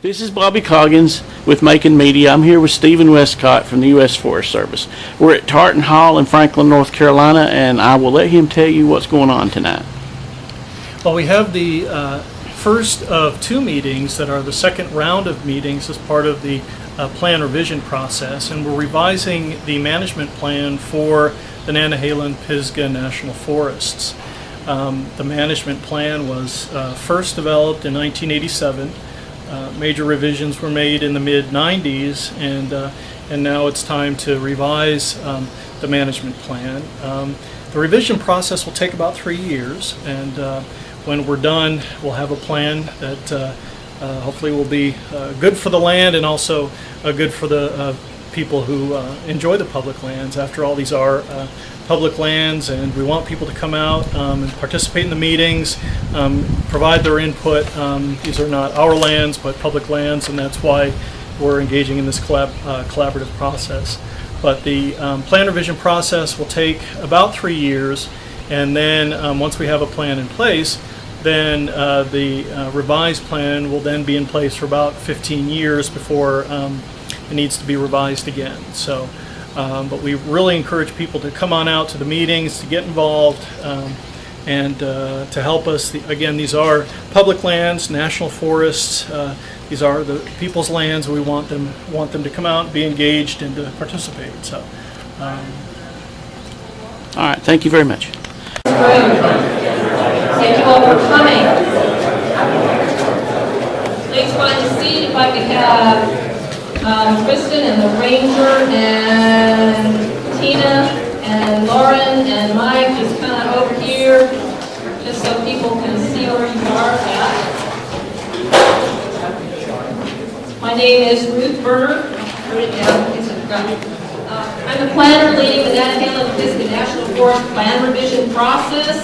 This is Bobby Coggins with Macon Media. I'm here with Stephen Westcott from the U.S. Forest Service. We're at Tartan Hall in Franklin, North Carolina, and I will let him tell you what's going on tonight. Well, we have the first of two meetings that are the second round of meetings as part of the plan revision process, and we're revising the management plan for the Nantahala and Pisgah National Forests. The management plan was first developed in 1987. Major revisions were made in the mid-90s, and now it's time to revise the management plan. The revision process will take about 3 years, and when we're done, we'll have a plan that hopefully will be good for the land and also good for the people who enjoy the public lands. After all, these are public lands, and we want people to come out and participate in the meetings, provide their input. These are not our lands, but public lands, and that's why we're engaging in this collaborative process. But the plan revision process will take about 3 years, and then once we have a plan in place, then the revised plan will then be in place for about 15 years before it needs to be revised again. So, but we really encourage people to come on out to the meetings, to get involved, and to help us. Again, these are public lands, national forests. These are the people's lands. We want them to come out, be engaged, and to participate. So, all right. Thank you very much. Thank you all for coming. Please find a seat. If I could have Kristen and the Ranger and Tina and Lauren and Mike just kind of over here, just so people can see where you are at. My name is Ruth Berner. Wrote it down in case I forgot. I'm the planner leading the Nantahala and Pisgah National Forest Plan Revision process.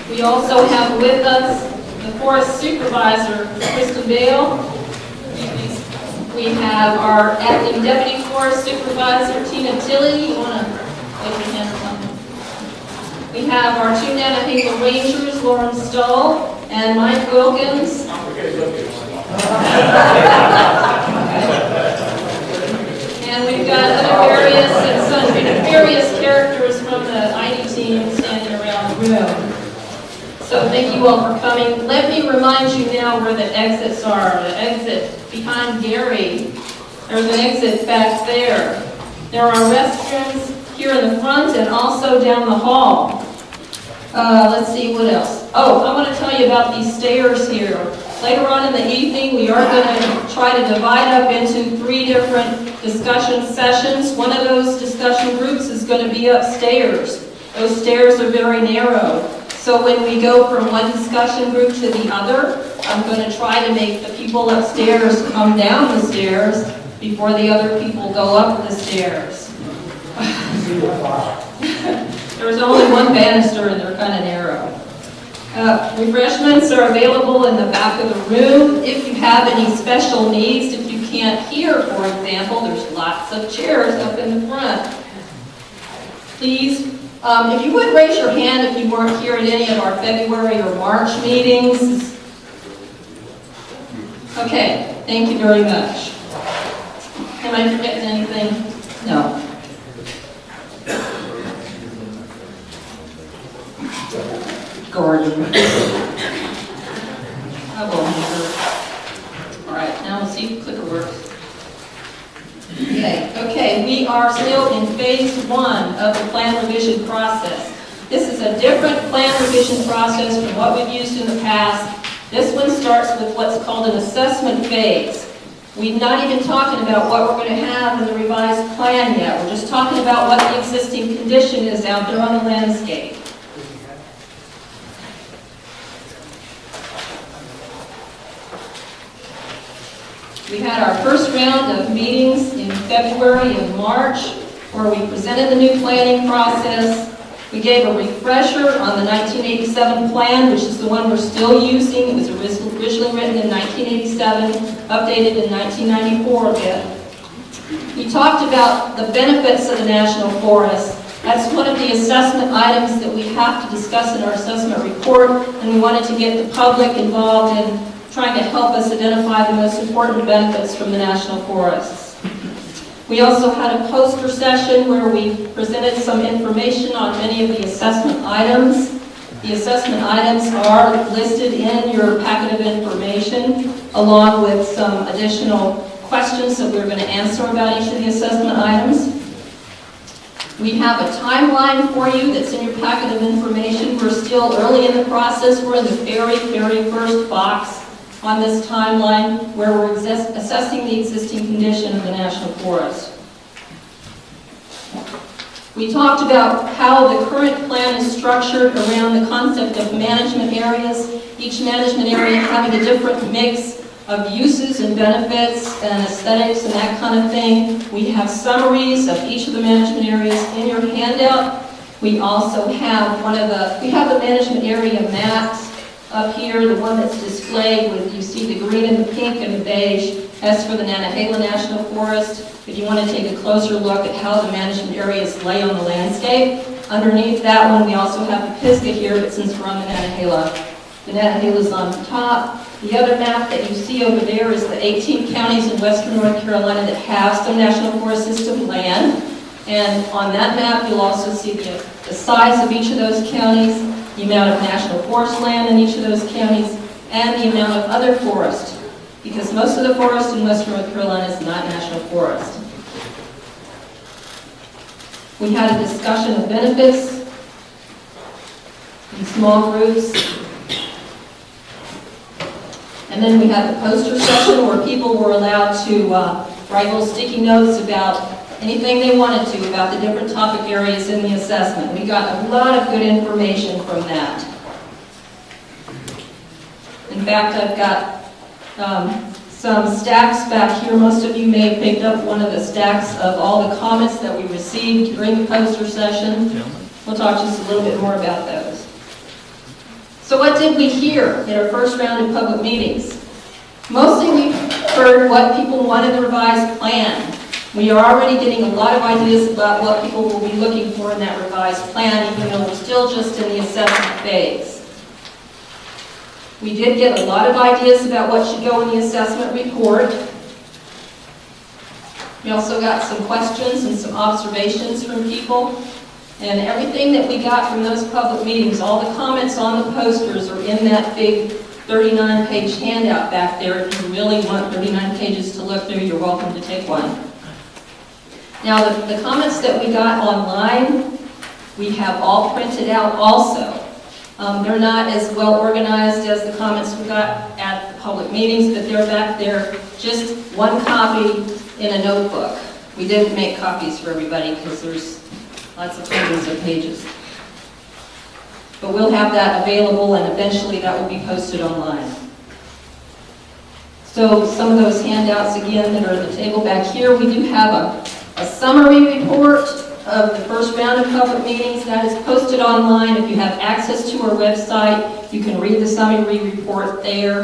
We also have with us the Forest Supervisor, Kristen Bale. We have our Acting Deputy Forest Supervisor, Tina Tilley. You want to wave your hand or something? We have our two Nantahala Rangers, Lauren Stahl and Mike Wilkins. And we've got other various and sundry various characters from the ID team standing around the room. So thank you all for coming. Let me remind you now where the exits are. The exit behind Gary. There's an exit back there. There are restrooms here in the front and also down the hall. Let's see what else. Oh, I want to tell you about these stairs here. Later on in the evening, we are going to try to divide up into 3 different discussion sessions. One of those discussion groups is going to be upstairs. Those stairs are very narrow. So when we go from one discussion group to the other, I'm going to try to make the people upstairs come down the stairs before the other people go up the stairs. There's only one banister and they're kind of narrow. Refreshments are available in the back of the room. If you have any special needs, if you can't hear, for example, there's lots of chairs up in the front. Please, if you would raise your hand if you weren't here at any of our February or March meetings. Okay, thank you very much. Am I forgetting anything? No. Gordon. All right, now we'll see if the clicker works. Okay, we are still in phase 1 of the plan revision process. This is a different plan revision process from what we've used in the past. This one starts with what's called an assessment phase. We're not even talking about what we're going to have in the revised plan yet. We're just talking about what the existing condition is out there on the landscape. We had our first round of meetings in February and March where we presented the new planning process. We gave a refresher on the 1987 plan, which is the one we're still using. It was originally written in 1987, updated in 1994 a bit. We talked about the benefits of the national forest. That's one of the assessment items that we have to discuss in our assessment report, and we wanted to get the public involved in trying to help us identify the most important benefits from the national forests. We also had a poster session where we presented some information on many of the assessment items. The assessment items are listed in your packet of information, along with some additional questions that we're going to answer about each of the assessment items. We have a timeline for you that's in your packet of information. We're still early in the process. We're in the very, very first box on this timeline where we're assessing the existing condition of the national forest. We talked about how the current plan is structured around the concept of management areas, each management area having a different mix of uses and benefits and aesthetics and that kind of thing. We have summaries of each of the management areas in your handout. We also have the management area maps up here, the one that's displayed with, you see the green and the pink and the beige. That's for the Nantahala National Forest. If you want to take a closer look at how the management areas lay on the landscape. Underneath that one, we also have the Pisgah here, but since we're on the Nantahala is on the top. The other map that you see over there is the 18 counties in western North Carolina that have some National Forest System land. And on that map, you'll also see the size of each of those counties, the amount of national forest land in each of those counties, and the amount of other forest, because most of the forest in western North Carolina is not national forest. We had a discussion of benefits in small groups. And then we had the poster session where people were allowed to write little sticky notes about anything they wanted to about the different topic areas in the assessment. We got a lot of good information from that. In fact, I've got some stacks back here. Most of you may have picked up one of the stacks of all the comments that we received during the poster session. We'll talk just a little bit more about those. So what did we hear in our first round of public meetings? Mostly we heard what people wanted in the revised plan. We are already getting a lot of ideas about what people will be looking for in that revised plan, even though we're still just in the assessment phase. We did get a lot of ideas about what should go in the assessment report. We also got some questions and some observations from people. And everything that we got from those public meetings, all the comments on the posters are in that big 39-page handout back there. If you really want 39 pages to look through, you're welcome to take one. Now, the comments that we got online, we have all printed out also. They're not as well organized as the comments we got at the public meetings, but they're back there, just one copy in a notebook. We didn't make copies for everybody because there's lots of pages and pages. But we'll have that available, and eventually that will be posted online. So some of those handouts, again, that are at the table back here, we do have a summary report of the first round of public meetings. That is posted online. If you have access to our website, you can read the summary report there.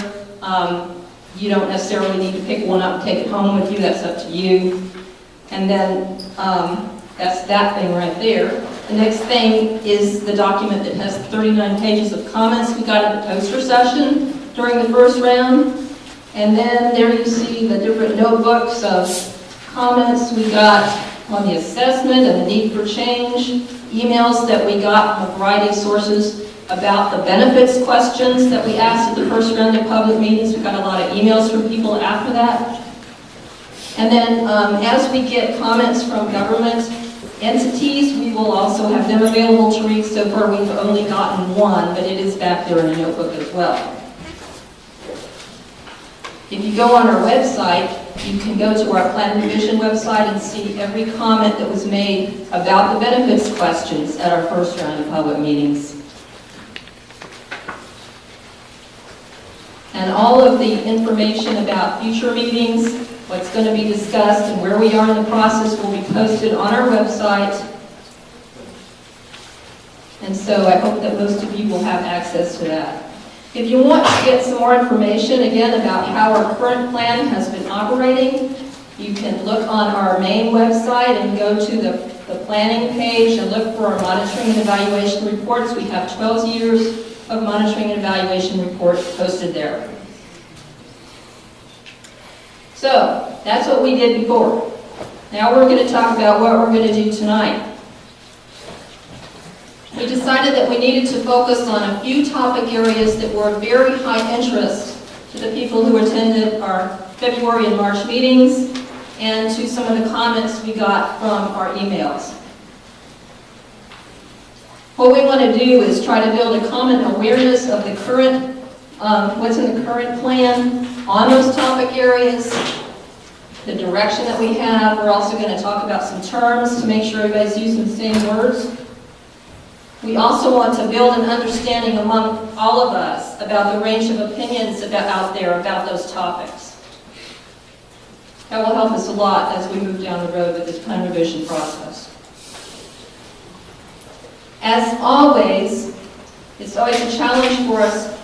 You don't necessarily need to pick one up and take it home with you. That's up to you. And then that's that thing right there. The next thing is the document that has 39 pages of comments we got at the poster session during the first round. And then there you see the different notebooks of comments we got on the assessment and the need for change, emails that we got from a variety of sources about the benefits questions that we asked at the first round of public meetings. We got a lot of emails from people after that. And then as we get comments from government entities, we will also have them available to read. So far we've only gotten one, but it is back there in a notebook as well. If you go on our website, you can go to our Plan Revision website and see every comment that was made about the benefits questions at our first round of public meetings. And all of the information about future meetings, what's going to be discussed, and where we are in the process will be posted on our website. And so I hope that most of you will have access to that. If you want to get some more information, again, about how our current plan has been operating, you can look on our main website and go to the planning page and look for our monitoring and evaluation reports. We have 12 years of monitoring and evaluation reports posted there. So, that's what we did before. Now we're going to talk about what we're going to do tonight. We decided that we needed to focus on a few topic areas that were of very high interest to the people who attended our February and March meetings and to some of the comments we got from our emails. What we want to do is try to build a common awareness of the current, what's in the current plan on those topic areas, the direction that we have. We're also going to talk about some terms to make sure everybody's using the same words. We also want to build an understanding among all of us about the range of opinions out there about those topics. That will help us a lot as we move down the road with this plan revision process. As always, it's always a challenge for us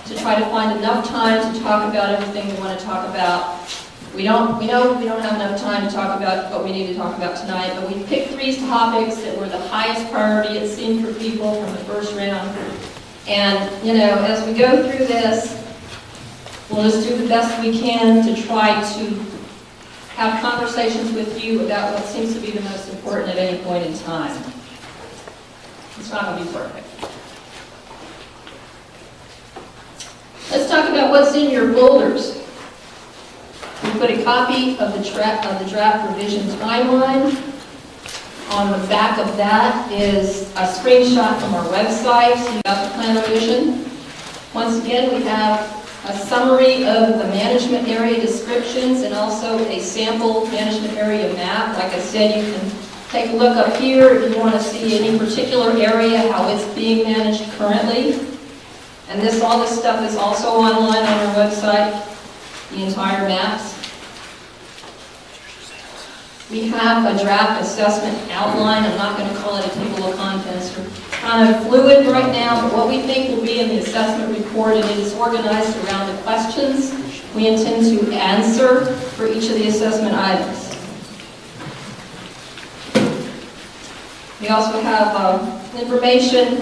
to try to find enough time to talk about everything we want to talk about. We know we don't have enough time to talk about what we need to talk about tonight, but we picked 3 topics that were the highest priority, it seemed, for people from the first round. And, you know, as we go through this, we'll just do the best we can to try to have conversations with you about what seems to be the most important at any point in time. It's not going to be perfect. Let's talk about what's in your folders. We put a copy of the draft revision timeline. On the back of that is a screenshot from our website, so you got the plan revision. Once again, we have a summary of the management area descriptions and also a sample management area map. Like I said, you can take a look up here if you want to see any particular area, how it's being managed currently. And all this stuff is also online on our website, the entire maps. We have a draft assessment outline. I'm not going to call it a table of contents. We're kind of fluid right now, but what we think will be in the assessment report, and it is organized around the questions we intend to answer for each of the assessment items. We also have the information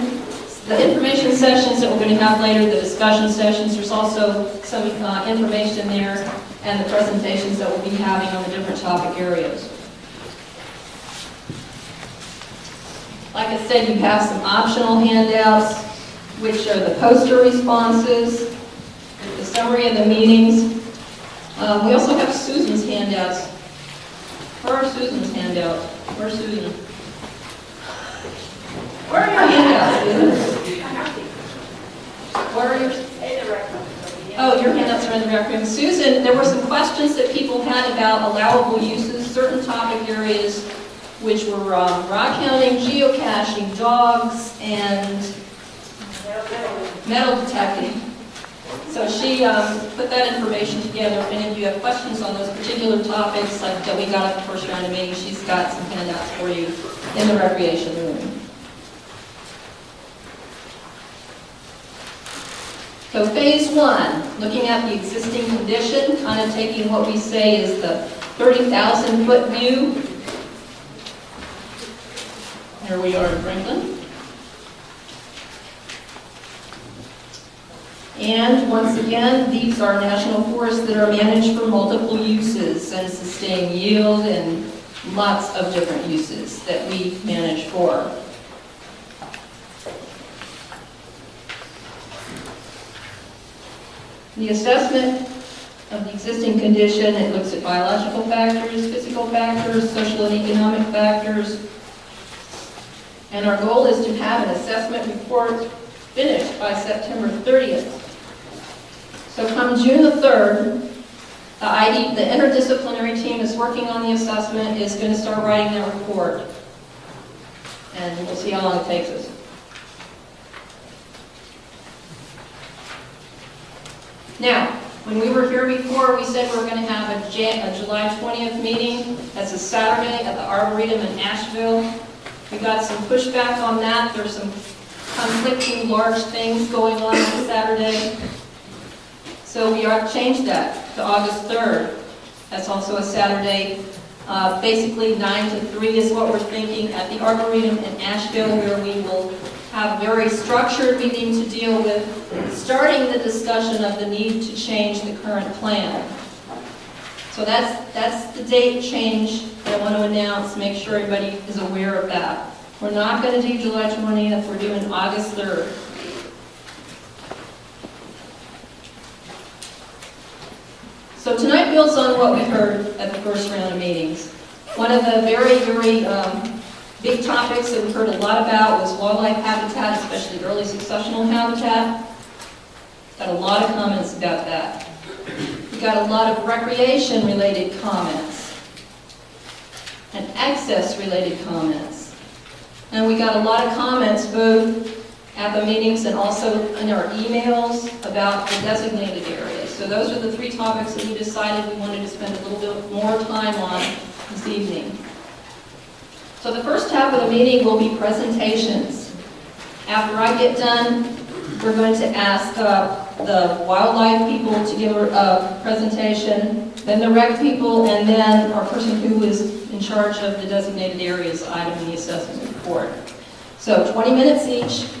sessions that we're going to have later, the discussion sessions. There's also some information there and the presentations that we'll be having on the different topic areas. Like I said, you have some optional handouts, which are the poster responses, the summary of the meetings. We also have Susan's handouts. Where are Susan's handouts? Where's Susan? Where are your handouts, Susan? Where are yours? Oh, your handouts are in the rec room. Susan, there were some questions that people had about allowable uses, certain topic areas, which were rock counting, geocaching, dogs, and metal detecting. So she put that information together, and if you have questions on those particular topics like that we got at the first round of meetings, she's got some handouts for you in the recreation room. So phase 1, looking at the existing condition, kind of taking what we say is the 30,000 foot view. Here we are in Franklin. And once again, these are national forests that are managed for multiple uses and sustain yield and lots of different uses that we manage for. The assessment of the existing condition, it looks at biological factors, physical factors, social and economic factors. And our goal is to have an assessment report finished by September 30th. So come June the 3rd, the interdisciplinary team is working on the assessment, is going to start writing that report. And we'll see how long it takes us. Now, when we were here before, we said we were going to have a July 20th meeting. That's a Saturday at the Arboretum in Asheville. We got some pushback on that. There's some conflicting large things going on Saturday. So we are changed that to August 3rd. That's also a Saturday. Basically 9 to 3 is what we're thinking at the Arboretum in Asheville, where we will have a very structured meeting to deal with starting the discussion of the need to change the current plan. So that's the date change that I want to announce, make sure everybody is aware of that. We're not going to do July 20th, we're doing August 3rd. So tonight builds on what we heard at the first round of meetings. One of the very, very big topics that we heard a lot about was wildlife habitat, especially early successional habitat. Got a lot of comments about that. We got a lot of recreation-related comments and access-related comments. And we got a lot of comments both at the meetings and also in our emails about the designated areas. So those are the three topics that we decided we wanted to spend a little bit more time on this evening. So the first half of the meeting will be presentations. After I get done, we're going to ask the wildlife people to give a presentation, then the rec people, and then our person who is in charge of the designated areas item in the assessment report. So 20 minutes each.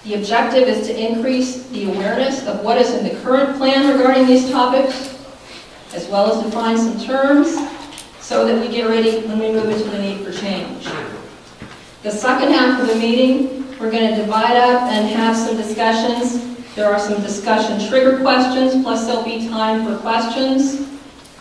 The objective is to increase the awareness of what is in the current plan regarding these topics, as well as define some terms so that we get ready when we move into the need for change. The second half of the meeting, we're going to divide up and have some discussions. There are some discussion trigger questions, plus there'll be time for questions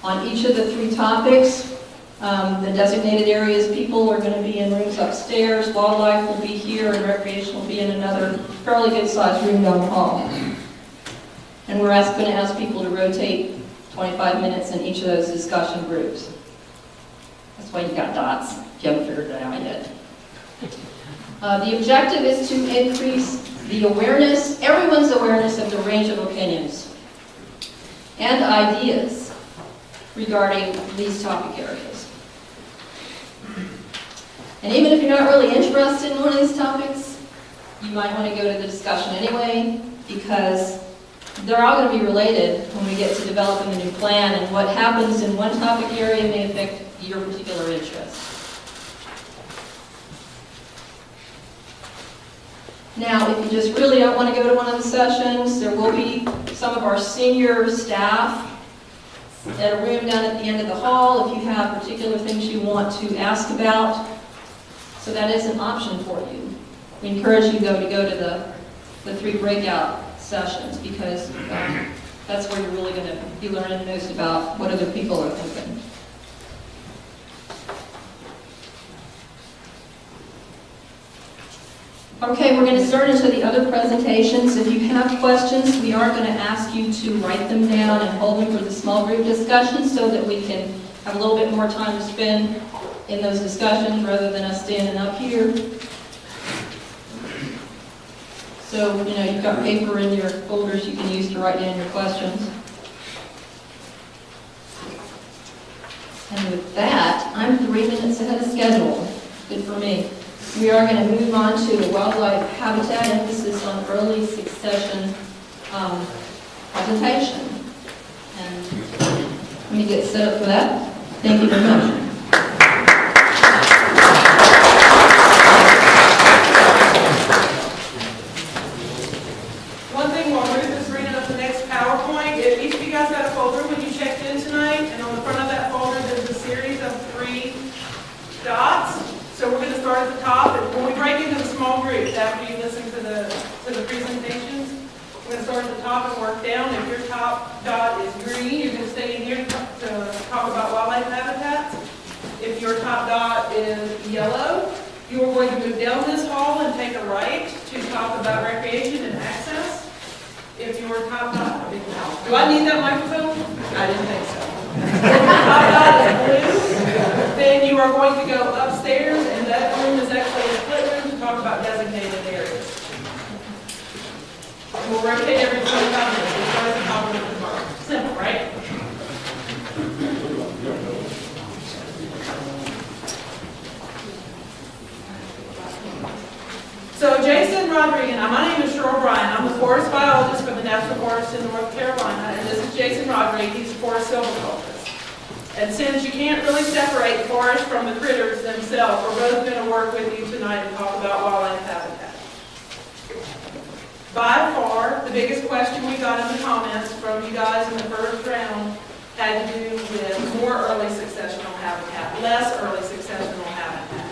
on each of the three topics. The designated areas people are going to be in rooms upstairs, wildlife will be here, and recreation will be in another fairly good-sized room down the hall. And we're going to ask people to rotate 25 minutes in each of those discussion groups. That's why you got dots, if you haven't figured that out yet. The objective is to increase the awareness, everyone's awareness of the range of opinions and ideas regarding these topic areas. And even if you're not really interested in one of these topics, you might want to go to the discussion anyway, because they're all going to be related when we get to developing a new plan, and what happens in one topic area may affect your particular interest. Now, if you just really don't want to go to one of the sessions, there will be some of our senior staff at a room down at the end of the hall if you have particular things you want to ask about. So that is an option for you. We encourage you, though, to go to the three breakout sessions, because that's where you're really going to be learning most about what other people are thinking. Okay, we're going to start into the other presentations. If you have questions, we are going to ask you to write them down and hold them for the small group discussions so that we can have a little bit more time to spend in those discussions rather than us standing up here. So, you know, you've got paper in your folders you can use to write down your questions. And with that, I'm 3 minutes ahead of schedule. Good for me. We are going to move on to the wildlife habitat, emphasis on early succession presentation. And let me get set up for that. Thank you very much. One thing while Ruth is bringing up the next PowerPoint, if each of you guys got a folder when you checked in tonight, and on the front of that folder there's a series of 3 dots. So we're going to start at the top, and when we break into the small groups after you listen to the presentations, we're going to start at the top and work down. If your top dot is green, you're going to stay in here to talk about wildlife habitats. If your top dot is yellow, you are going to move down this hall and take a right to talk about recreation and access. If your top dot, do I need that microphone? I didn't think so. If your top dot is blue, then you are going to go upstairs, and that room is actually a split room to talk about designated areas. We'll rotate every 25 minutes. We'll start at the top of the bar. Simple, right? So Jason Rodriguez, my name is Cheryl Bryan. I'm the forest biologist for the National Forest in North Carolina, and this is Jason Rodriguez. He's a forest silviculturist. And since you can't really separate the forest from the critters themselves, we're both going to work with you tonight and talk about wildlife habitat. By far, the biggest question we got in the comments from you guys in the first round had to do with more early successional habitat, less early successional habitat.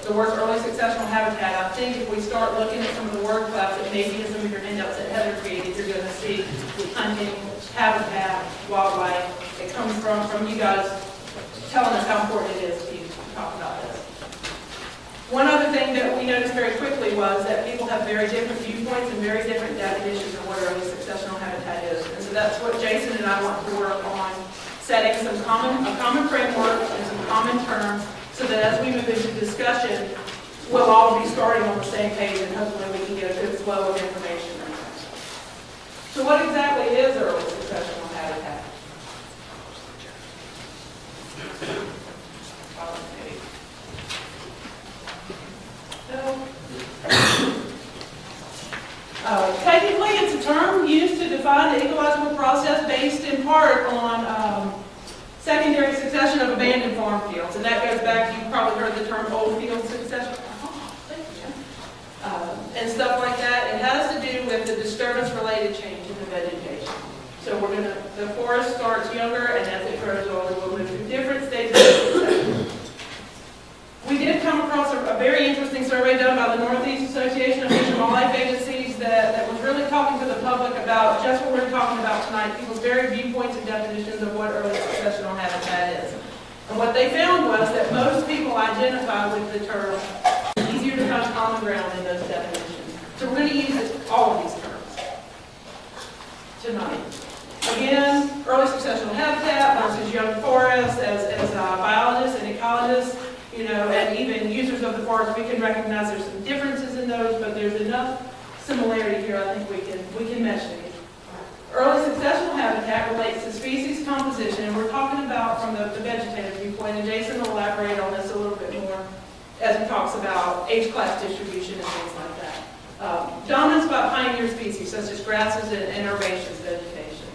The word early successional habitat, I think if we start looking at some of the word clouds that maybe in some of your handouts that Heather created, you're going to see hunting, habitat, wildlife. It comes from you guys telling us how important it is to talk about this. One other thing that we noticed very quickly was that people have very different viewpoints and very different definitions of what early successional habitat is. And so that's what Jason and I want to work on, setting a common framework and some common terms so that as we move into discussion, we'll all be starting on the same page and hopefully we can get a good flow of information. So what exactly is early successional habitat? Technically, it's a term used to define the ecological process based in part on secondary succession of abandoned farm fields. And that goes back, you've probably heard the term old field succession. And stuff like that. It has to do with the disturbance-related change in the vegetation. So the forest starts younger, and as it grows older, we'll move through different stages of succession. We did come across a very interesting survey done by the Northeast Association of Fish and Wildlife Agencies that was really talking to the public about just what we're talking about tonight, people's varied viewpoints and definitions of what early successional habitat is. And what they found was that most people identify with the term, it's easier to find common ground in those definitions. So we're going to use all of these terms tonight. Again, early successional habitat versus young forest. As biologists and ecologists, and even users of the forest, we can recognize there's some differences in those, but there's enough similarity here. I think we can mesh these. Early successional habitat relates to species composition, and we're talking about from the vegetative viewpoint, and Jason will elaborate on this a little bit more as he talks about age class distribution and things like that. Dominance by pioneer species such as grasses and herbaceous vegetation.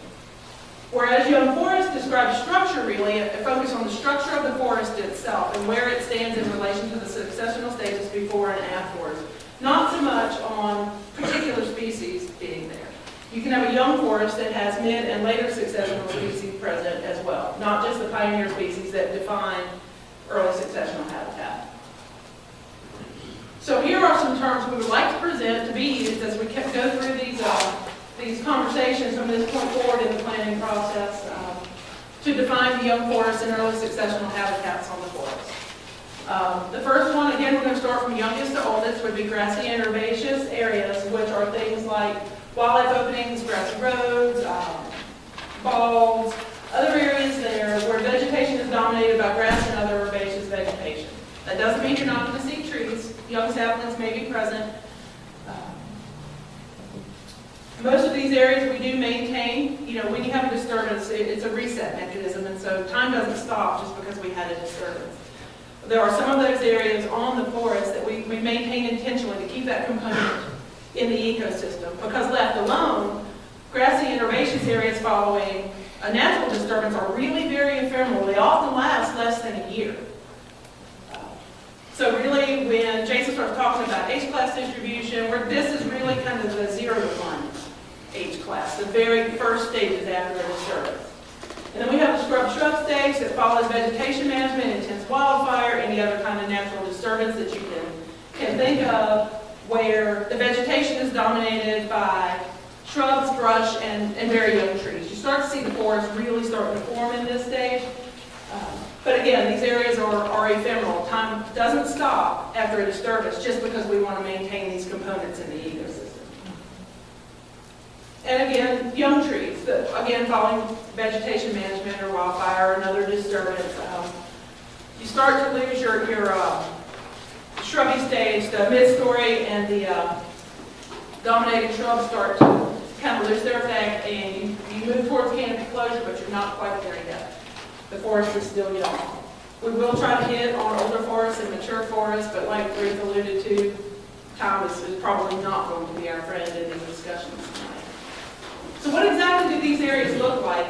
Whereas young forest describes structure, really, a focus on the structure of the forest itself and where it stands in relation to the successional stages before and afterwards. Not so much on particular species being there. You can have a young forest that has mid and later successional species present as well, not just the pioneer species that define early successional habitat. So here are some terms we would like to present to be used as we go through these conversations from this point forward in the planning process to define the young forest and early successional habitats on the forest. The first one, again, we're going to start from youngest to oldest, would be grassy and herbaceous areas, which are things like wildlife openings, grassy roads, bogs, other areas there where vegetation is dominated by grass and other herbaceous vegetation. That doesn't mean you're not going to see trees. Young saplings may be present. Most of these areas we do maintain. When you have a disturbance, it's a reset mechanism, and so time doesn't stop just because we had a disturbance. There are some of those areas on the forest that we maintain intentionally to keep that component in the ecosystem, because left alone, grassy and herbaceous areas following a natural disturbance are really very ephemeral. They often last less than a year. So really, when Jason starts talking about age class distribution, this is really kind of the 0 to 1 age class, the very first stages after a disturbance. And then we have the scrub-shrub stage that follows vegetation management, intense wildfire, any other kind of natural disturbance that you can think of, where the vegetation is dominated by shrubs, brush, and very young trees. You start to see the forest really starting to form in this stage. But again, these areas are ephemeral. Time doesn't stop after a disturbance just because we want to maintain these components in the ecosystem. And again, young trees, again, following vegetation management or wildfire or another disturbance, you start to lose your shrubby stage, the mid-story and the dominating shrubs start to kind of lose their effect, and you move towards canopy closure, but you're not quite there yet. The forest is still young. We will try to hit on older forests and mature forests, but like Ruth alluded to, time is probably not going to be our friend in these discussions tonight. So what exactly do these areas look like?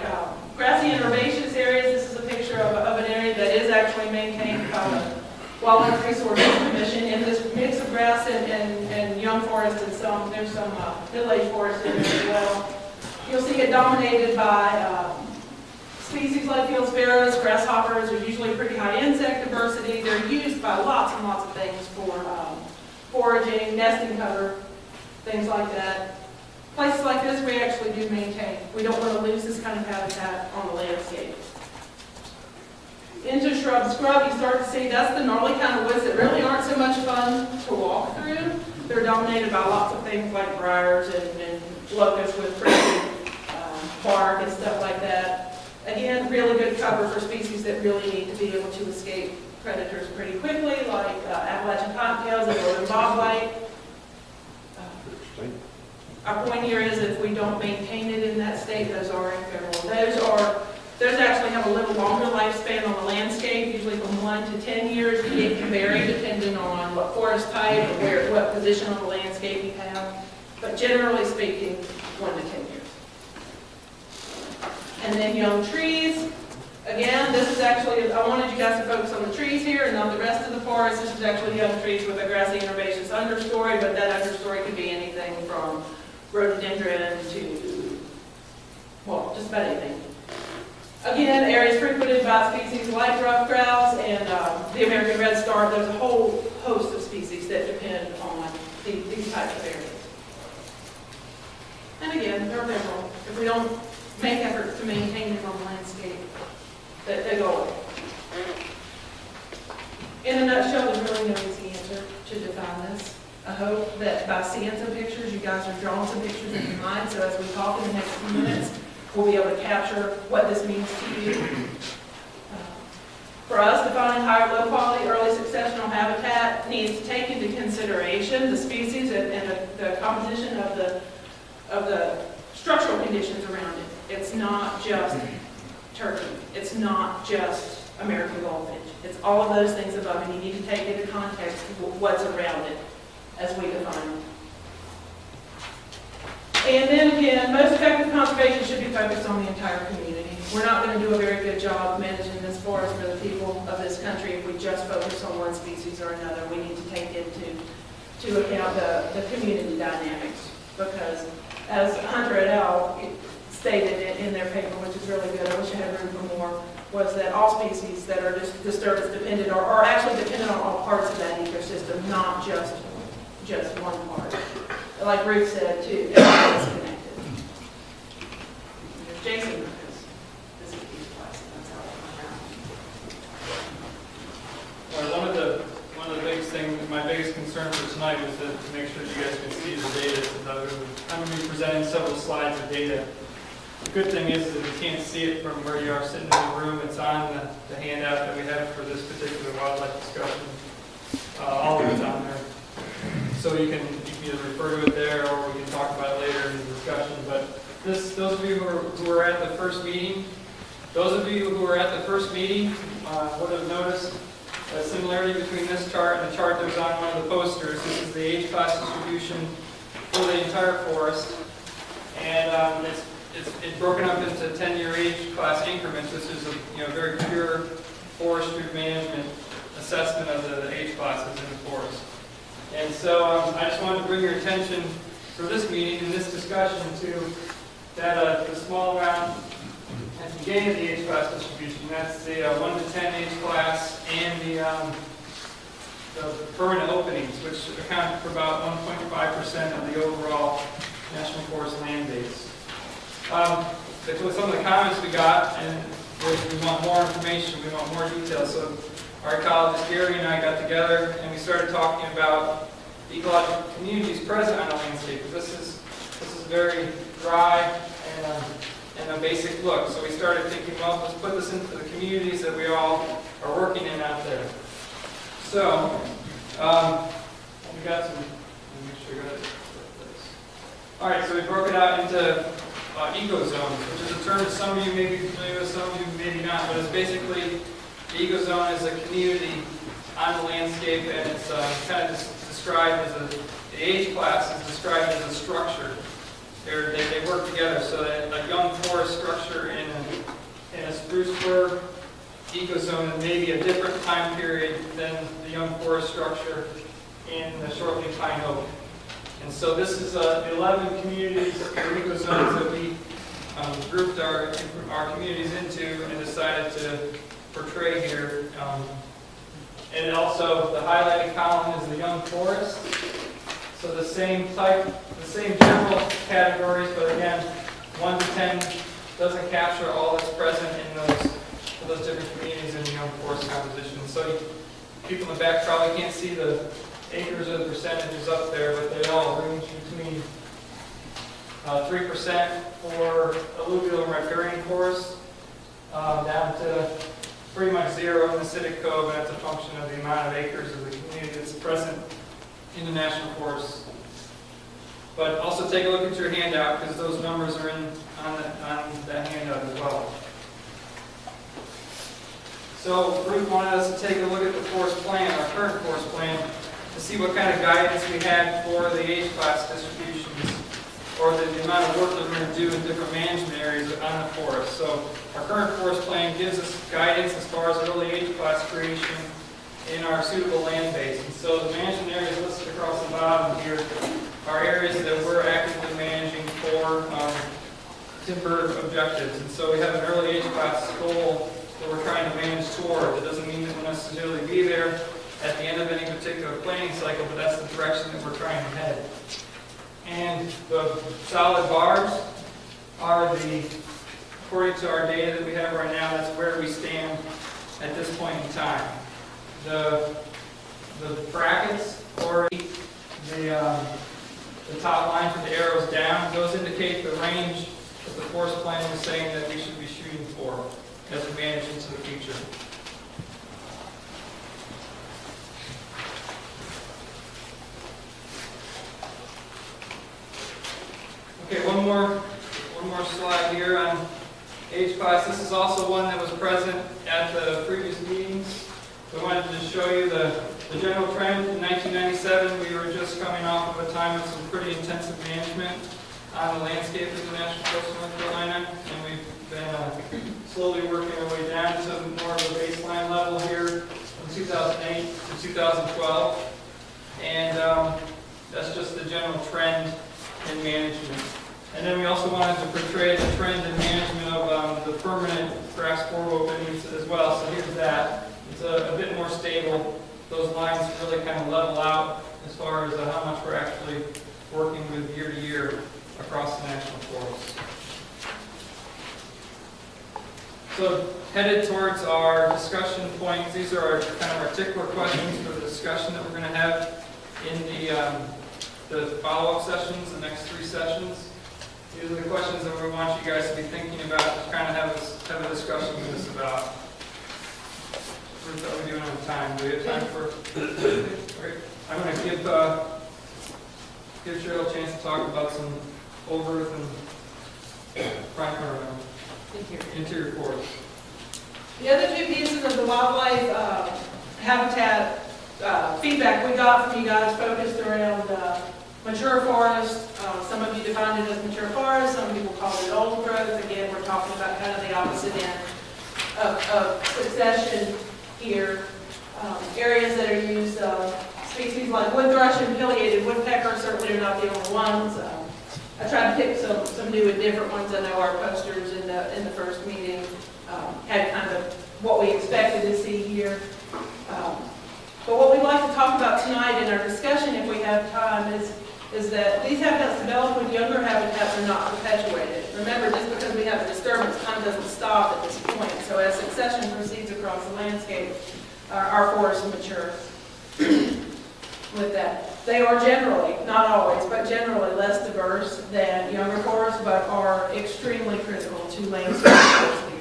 Grassy and herbaceous areas, this is a picture of an area that is actually maintained by the Wildlife Resources Commission in this mix of grass and young forest and there's some middle-aged forest in there as well. You'll see it dominated by species like field sparrows, grasshoppers. There's usually pretty high insect diversity. They're used by lots and lots of things for foraging, nesting cover, things like that. Places like this we actually do maintain. We don't want to lose this kind of habitat on the landscape. Into shrub scrub, you start to see that's the gnarly kind of woods that really aren't so much fun to walk through. They're dominated by lots of things like briars and locusts with pretty bark and stuff like that. Again, really good cover for species that really need to be able to escape predators pretty quickly, like Appalachian cottontails and northern bobwhite. Our point here is if we don't maintain it in that state, those are ephemeral. Those actually have a little longer lifespan on the landscape, usually from 1 to 10 years. It can vary depending on what forest type or what position on the landscape you have. But generally speaking, 1 to 10 years. And then young trees. Again, this is actually, I wanted you guys to focus on the trees here and not the rest of the forest. This is actually young trees with a grassy herbaceous understory, but that understory could be anything from rhododendron to, well, just about anything. Again, areas frequented by species like ruffed grouse and the American redstart. There's a whole host of species that depend on these types of areas. And again, they're ephemeral. If we don't make efforts to maintain them on the landscape, they go away. In a nutshell, there's really no easy answer to define this. I hope that by seeing some pictures, you guys are drawing some pictures in your mind, so as we talk in the next few minutes, we'll be able to capture what this means to you. For us, defining higher low-quality early successional habitat needs to take into consideration the species and the composition of the structural conditions around it. It's not just turkey. It's not just American goldfinch. It's all of those things above, and you need to take into context what's around it as we define it. And then again, most effective conservation should be focused on the entire community. We're not going to do a very good job managing this forest for the people of this country if we just focus on one species or another. We need to take into account the community dynamics, because as Hunter et al. Stated in their paper, which is really good, I wish I had room for more, was that all species that are disturbance dependent are actually dependent on all parts of that ecosystem, not just one part. Like Ruth said, too, everything's connected. There's Jason, because this is his class, and that's how I find out. Well, one of the biggest things, my biggest concern for tonight was to make sure you guys can see the data. I'm going to be presenting several slides of data. The good thing is that you can't see it from where you are sitting in the room. It's on the handout that we have for this particular wildlife discussion. All of it's on there. So you can either refer to it there, or we can talk about it later in the discussion. But those of you who were at the first meeting, would have noticed a similarity between this chart and the chart that was on one of the posters. This is the age class distribution for the entire forest, and it's broken up into 10-year age class increments. This is a very pure forestry management assessment of the age classes in the forest. And so I just wanted to bring your attention for this meeting and this discussion to that the small round at the beginning of the age class distribution. That's the 1 to 10 age class and the permanent openings, which account for about 1.5% of the overall National Forest land base. With some of the comments we got, and we want more information, we want more details. So our ecologist Gary and I got together and we started talking about the ecological communities present on the landscape. This is very dry and a basic look. So we started thinking, well, let's put this into the communities that we all are working in out there. So we got some. Let me make sure I got it. All right, so we broke it out into ecozones, which is a term that some of you may be familiar with, some of you maybe not, but it's basically, the ecozone is a community on the landscape, and it's kind of described as the age class is described as a structure. They work together, so that a young forest structure in a spruce fir ecozone is maybe a different time period than the young forest structure in the shortleaf pine oak. And so this is the 11 communities, or ecozones that we grouped our communities into and decided to portray here. And also the highlighted column is the young forest. So the same type, the same general categories, but again, 1 to 10 doesn't capture all that's present in those different communities in the young forest composition. So people in the back probably can't see the acres or the percentages up there, but they all range between 3% for alluvial and riparian forests, down to pretty much 0 in the acidic cove, and that's a function of the amount of acres of the community that's present in the national forests. But also take a look at your handout, because those numbers are on that handout as well. So Ruth wanted us to take a look at the forest plan, our current forest plan, to see what kind of guidance we had for the age class distributions, or the amount of work that we're going to do in different management areas on the forest. So our current forest plan gives us guidance as far as early age class creation in our suitable land base. And so the management areas listed across the bottom here are areas that we're actively managing for timber objectives. And so we have an early age class goal that we're trying to manage toward. That doesn't mean that we'll necessarily be there at the end of any particular planning cycle, but that's the direction that we're trying to head. And the solid bars are according to our data that we have right now, that's where we stand at this point in time. The brackets, or the top lines with the arrows down, those indicate the range that the forest plan was saying that we should be shooting for as we manage into the future. Okay, one more slide here on age class. This is also one that was present at the previous meetings. We wanted to show you the general trend. In 1997, we were just coming off of a time of some pretty intensive management on the landscape of the National Forest of North Carolina, and we've been slowly working our way down to more of a baseline level here from 2008 to 2012. And that's just the general trend in management. And then we also wanted to portray the trend in management of the permanent grass borer openings as well. So here's that. It's a bit more stable. Those lines really kind of level out as far as how much we're actually working with year to year across the national forest. So headed towards our discussion points, these are our kind of articulate questions for the discussion that we're going to have in the follow-up sessions, the next 3 sessions. These are the questions that we want you guys to be thinking about, to kind of have a discussion with us about. What are we doing on time? Do we have time for? Okay. I'm going to give Cheryl a chance to talk about some old growth and interior forest. The other 2 pieces of the wildlife habitat feedback we got from you guys focused around mature forest. Some of you defined it as mature forest, some people call it old growth. Again, we're talking about kind of the opposite end of succession here. Areas that are used, species like wood thrush and pileated woodpecker certainly are not the only ones. I tried to pick some new and different ones. I know our posters in the first meeting had kind of what we expected to see here. But what we'd like to talk about tonight in our discussion, if we have time, is that these habitats developed with younger habitats are not perpetuated. Remember, just because we have a disturbance, time doesn't stop at this point. So as succession proceeds across the landscape, our forests mature with that. They are generally, not always, but generally less diverse than younger forests, but are extremely critical to landscape diversity.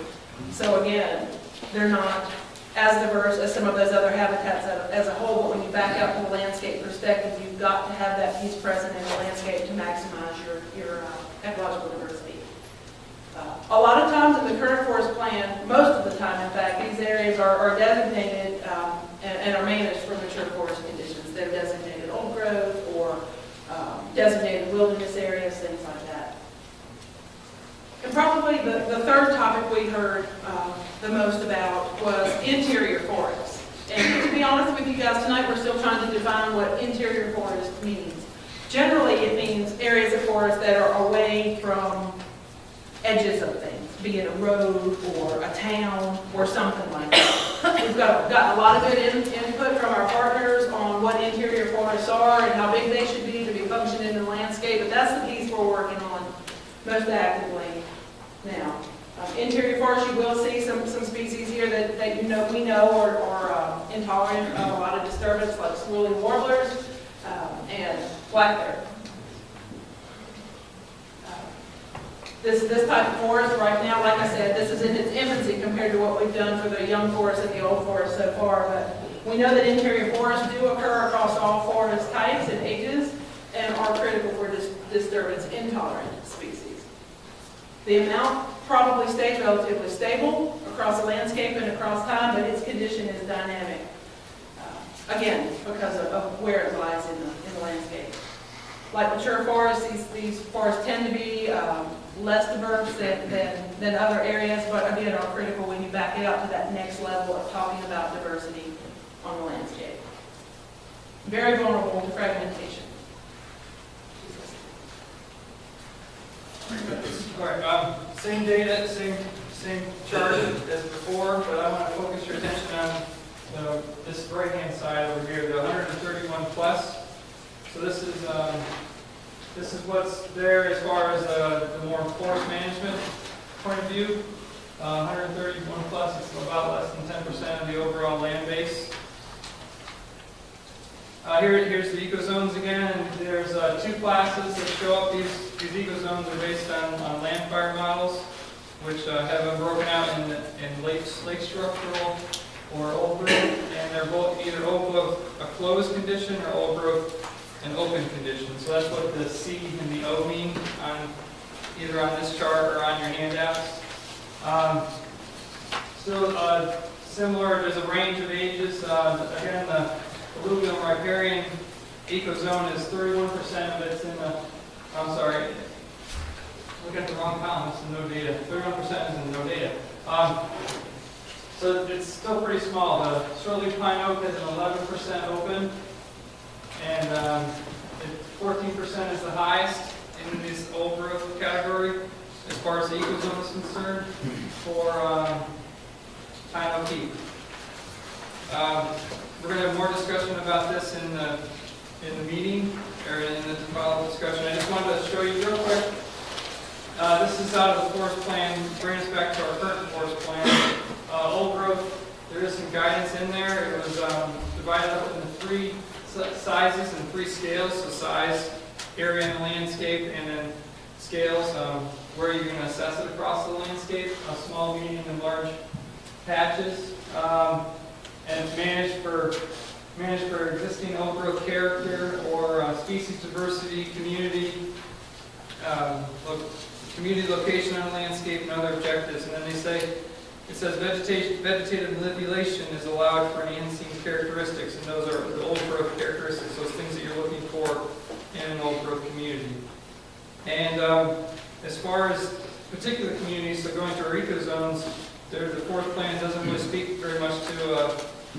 So again, they're not as diverse as some of those other habitats as a whole, but when you back out to the landscape perspective, you've got to have that piece present in the landscape to maximize your ecological diversity. A lot of times in the current forest plan, most of the time in fact, these areas are designated and are managed for mature forest conditions. They're designated old growth or designated wilderness areas, things like that. And probably the third topic we heard the most about was interior forests. And to be honest with you guys, tonight we're still trying to define what interior forest means. Generally, forests that are away from edges of things, be it a road or a town or something like that. We've gotten a lot of good input from our partners on what interior forests are and how big they should be to be functioning in the landscape, but that's the piece we're working on most actively now. Interior forests, you will see some species here that we know are intolerant of a lot of disturbance, like swirling warblers and blackbird. This type of forest right now, like I said, this is in its infancy compared to what we've done for the young forest and the old forest so far, but we know that interior forests do occur across all forest types and ages and are critical for disturbance intolerant species. The amount probably stays relatively stable across the landscape and across time, but its condition is dynamic, again, because of where it lies in the landscape. Like mature forests, these forests tend to be less diverse than other areas, but again are critical when you back it out to that next level of talking about diversity on the landscape. Very vulnerable to fragmentation. All right, same data, same chart as before, but I want to focus your attention on this right-hand side over here, the 131 plus. So this is what's there as far as the more forest management point of view. 131 plus, it's about less than 10% of the overall land base. Here's the ecozones again, and there's two classes that show up. These ecozones are based on land fire models, which have been broken out in lake structural or old growth, and they're both either old growth a closed condition or old growth an open condition. So that's what the C and the O mean on either on this chart or on your handouts. Still similar, there's a range of ages. Again, the alluvial riparian ecozone is 31% of it's in the, I'm sorry, look at the wrong column, it's in no data. 31% is in no data. So it's still pretty small. The shortleaf pine oak has an 11% open, and 14% is the highest in this old growth category as far as the ecozone is concerned for pine oak heath. We're going to have more discussion about this in the meeting, or in the follow-up discussion. I just wanted to show you real quick. This is out of the forest plan, bring us back to our current forest plan. Old growth, there is some guidance in there. It was divided up into 3 sizes and 3 scales. So size, area in the landscape, and then scales, where you're going to assess it across the landscape, small, medium, and large patches. And managed for existing old growth character or species diversity, community location on the landscape, and other objectives. And then they say, it says vegetative manipulation is allowed for enhancing characteristics, and those are the old growth characteristics, those things that you're looking for in an old growth community. And as far as particular communities, so going to our ecozones, the fourth plan doesn't really speak very much to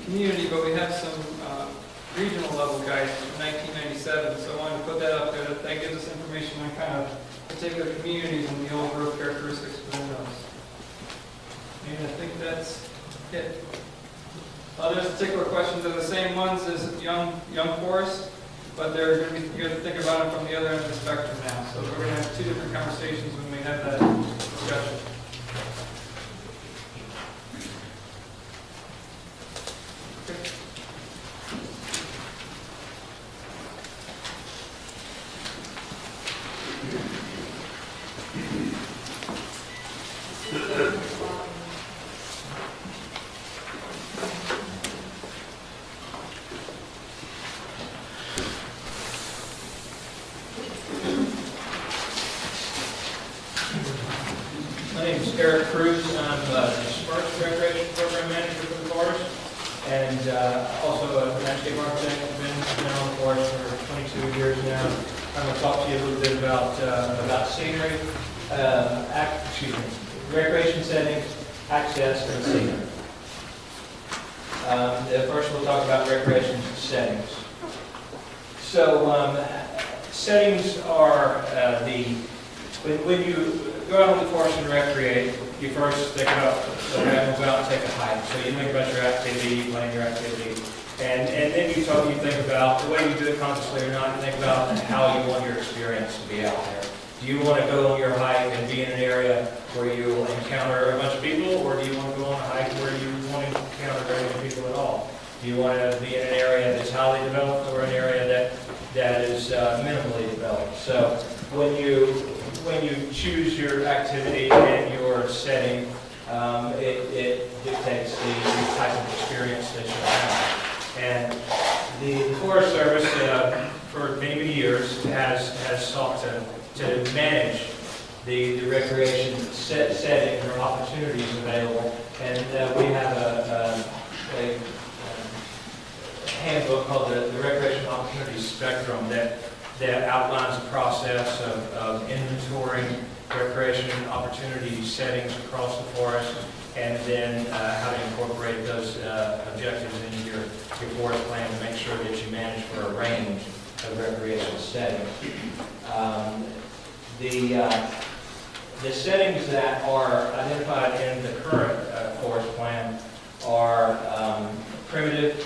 community, but we have some regional level guidance from 1997, so I wanted to put that up there. That gives us information on kind of particular communities and the old growth characteristics within those. And I think that's it. There's particular questions. They're the same ones as young forest, but they're going to be, you're going to think about it from the other end of the spectrum now. So we're going to have 2 different conversations when we have that discussion. My name is Eric Cruz. I'm the Sparks Recreation Program Manager for the forest, and also a landscape architect. I've been on the forest for 22 years now. I'm going to talk to you a little bit about scenery, recreation settings, access, and scenery. First, we'll talk about recreation settings. So, settings are when you go out into the forest and recreate, you first think about, okay, I'm going to go out and take a hike. So you think about your activity, you plan your activity, and then you think about the way you do it consciously or not, you think about how you want your experience to be out there. Do you want to go on your hike and be in an area where you encounter a bunch of people, or do you want to go on a hike where you want to encounter very many people at all? Do you want to be in an area that's highly developed or an area that is minimally developed? So when you choose your activity and your setting, it dictates the type of experience that you have. And the Forest Service, for many, many years, has sought to manage the recreation setting or opportunities available. And we have a handbook called the Recreation Opportunities Spectrum that outlines the process of inventorying recreation opportunity settings across the forest, and then how to incorporate those objectives into your forest plan to make sure that you manage for a range of recreation settings. The settings that are identified in the current forest plan are primitive,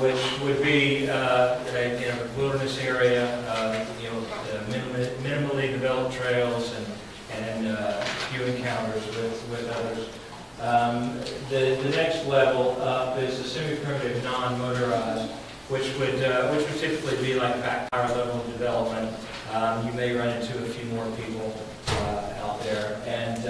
which would be a wilderness area, minimally developed trails and few encounters with others. The next level up is the semi-primitive non-motorized, which would typically be like a higher level of development. You may run into a few more people out there. And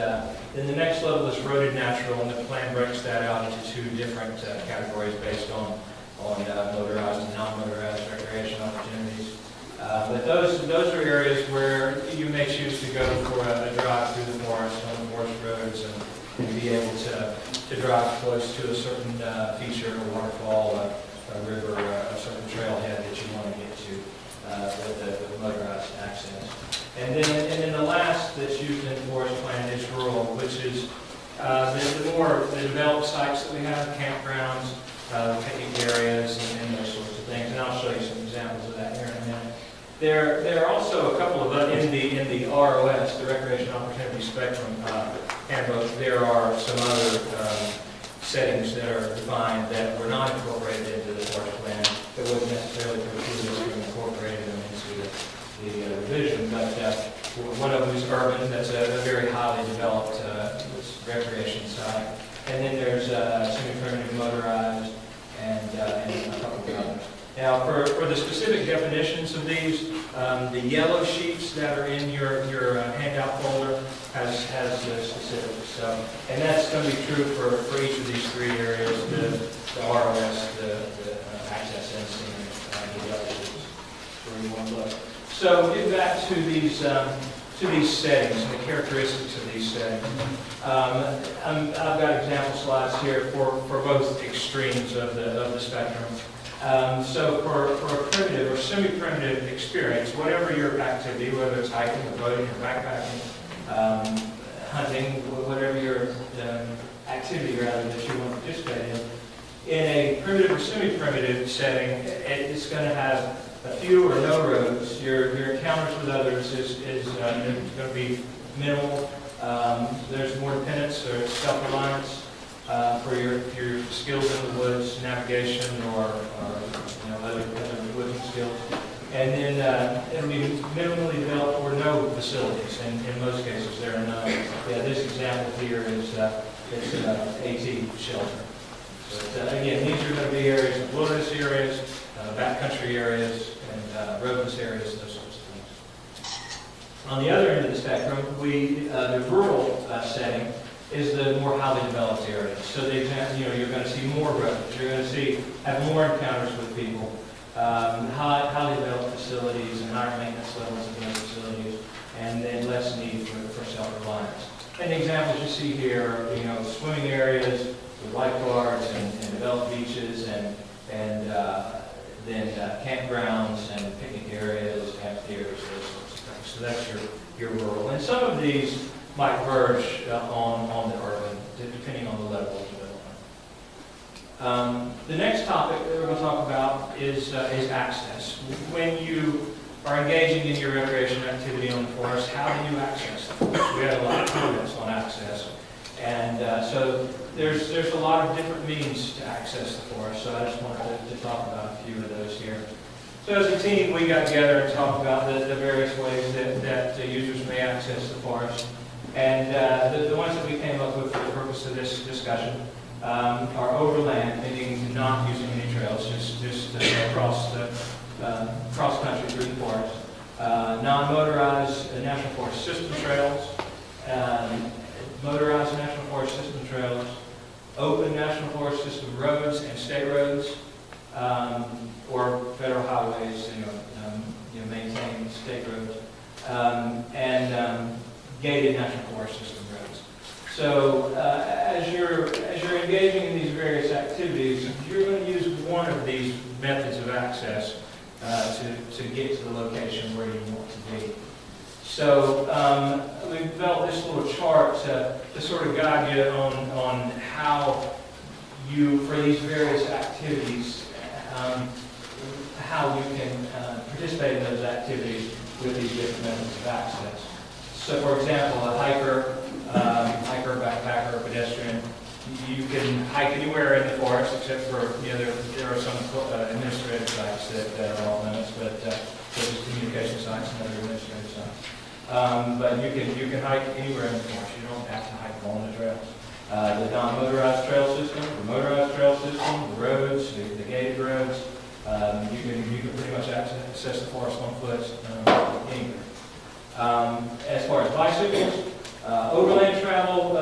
then the next level is roaded natural, and the plan breaks that out into two different categories based on motorized and non-motorized recreation opportunities. But those are areas where you may choose to go for a drive through the forest on the forest roads and be able to drive close to a certain feature, a waterfall, a river, a certain trailhead that you want to get to with motorized access. And then the last that's used in the forest plan is rural, which is the developed sites that we have, campgrounds, picnic areas, and those sorts of things. And I'll show you some examples of that here in a minute. There are also a couple of in the ROS, the Recreation Opportunity Spectrum handbook. There are some other settings that are defined that were not incorporated into the forest plan that wouldn't necessarily preclude us from incorporating them into the revision. But one of them is urban. That's a very highly developed recreation site. And then there's semi-primitive motorized and a couple of others. Now, for the specific definitions of these, the yellow sheets that are in your handout folder has the specifics. So, and that's going to be true for each of these three areas: the ROS, the access instinct, and the yellow sheets, where you want to look. So, get back to these settings and the characteristics of these settings. I've got example slides here for both extremes of the spectrum. So for a primitive or semi-primitive experience, whatever your activity, whether it's hiking or boating or backpacking, hunting, whatever your activity rather that you want to participate in a primitive or semi-primitive setting, it's going to have a few or no roads. Your encounters with others is going to be minimal. There's more dependence or self-reliance for your skills in the woods, navigation or other woodland skills. And then it'll be minimally developed or no facilities. And in most cases, there are none. Yeah, this example here is it's AT shelter. But again, these are going to be areas of wilderness areas, backcountry areas, and rodents areas, those sorts of things. On the other end of the spectrum, the rural setting is the more highly developed areas. So the example, you're going to see more roads. You're going to have more encounters with people, highly developed facilities and higher maintenance levels of those facilities, and then less need for self-reliance. And the examples you see here are, swimming areas with lifeguards and developed beaches and then campgrounds and picnic areas, amphitheaters, those sorts of things. So that's your rural. And some of these might verge on the urban, depending on the level of development. The next topic that we're going to talk about is access. When you are engaging in your recreation activity on the forest, how do you access it? We had a lot of comments on access. And so there's a lot of different means to access the forest, so I just wanted to talk about a few of those here. So as a team, we got together and talked about the various ways that users may access the forest. And the ones that we came up with for the purpose of this discussion are overland, meaning not using any trails, just across the cross-country through the forest. Non-motorized national forest system trails, motorized national forest system trails, open national forest system roads and state roads, or federal highways, maintained state roads, and gated national forest system roads. So as you're engaging in these various activities, you're going to use one of these methods of access to get to the location where you want to be. So we developed this little chart to sort of guide you on how you, for these various activities, how you can participate in those activities with these different methods of access. So for example, a hiker, backpacker, pedestrian, you can hike anywhere in the forest except for, there are some administrative sites that are off limits, but such as communication sites and other administrative sites. But you can hike anywhere in the forest. You don't have to hike along the trails. The non-motorized trail system, the motorized trail system, the roads, the gated roads, you can pretty much access the forest on foot anywhere. As far as bicycles, overland travel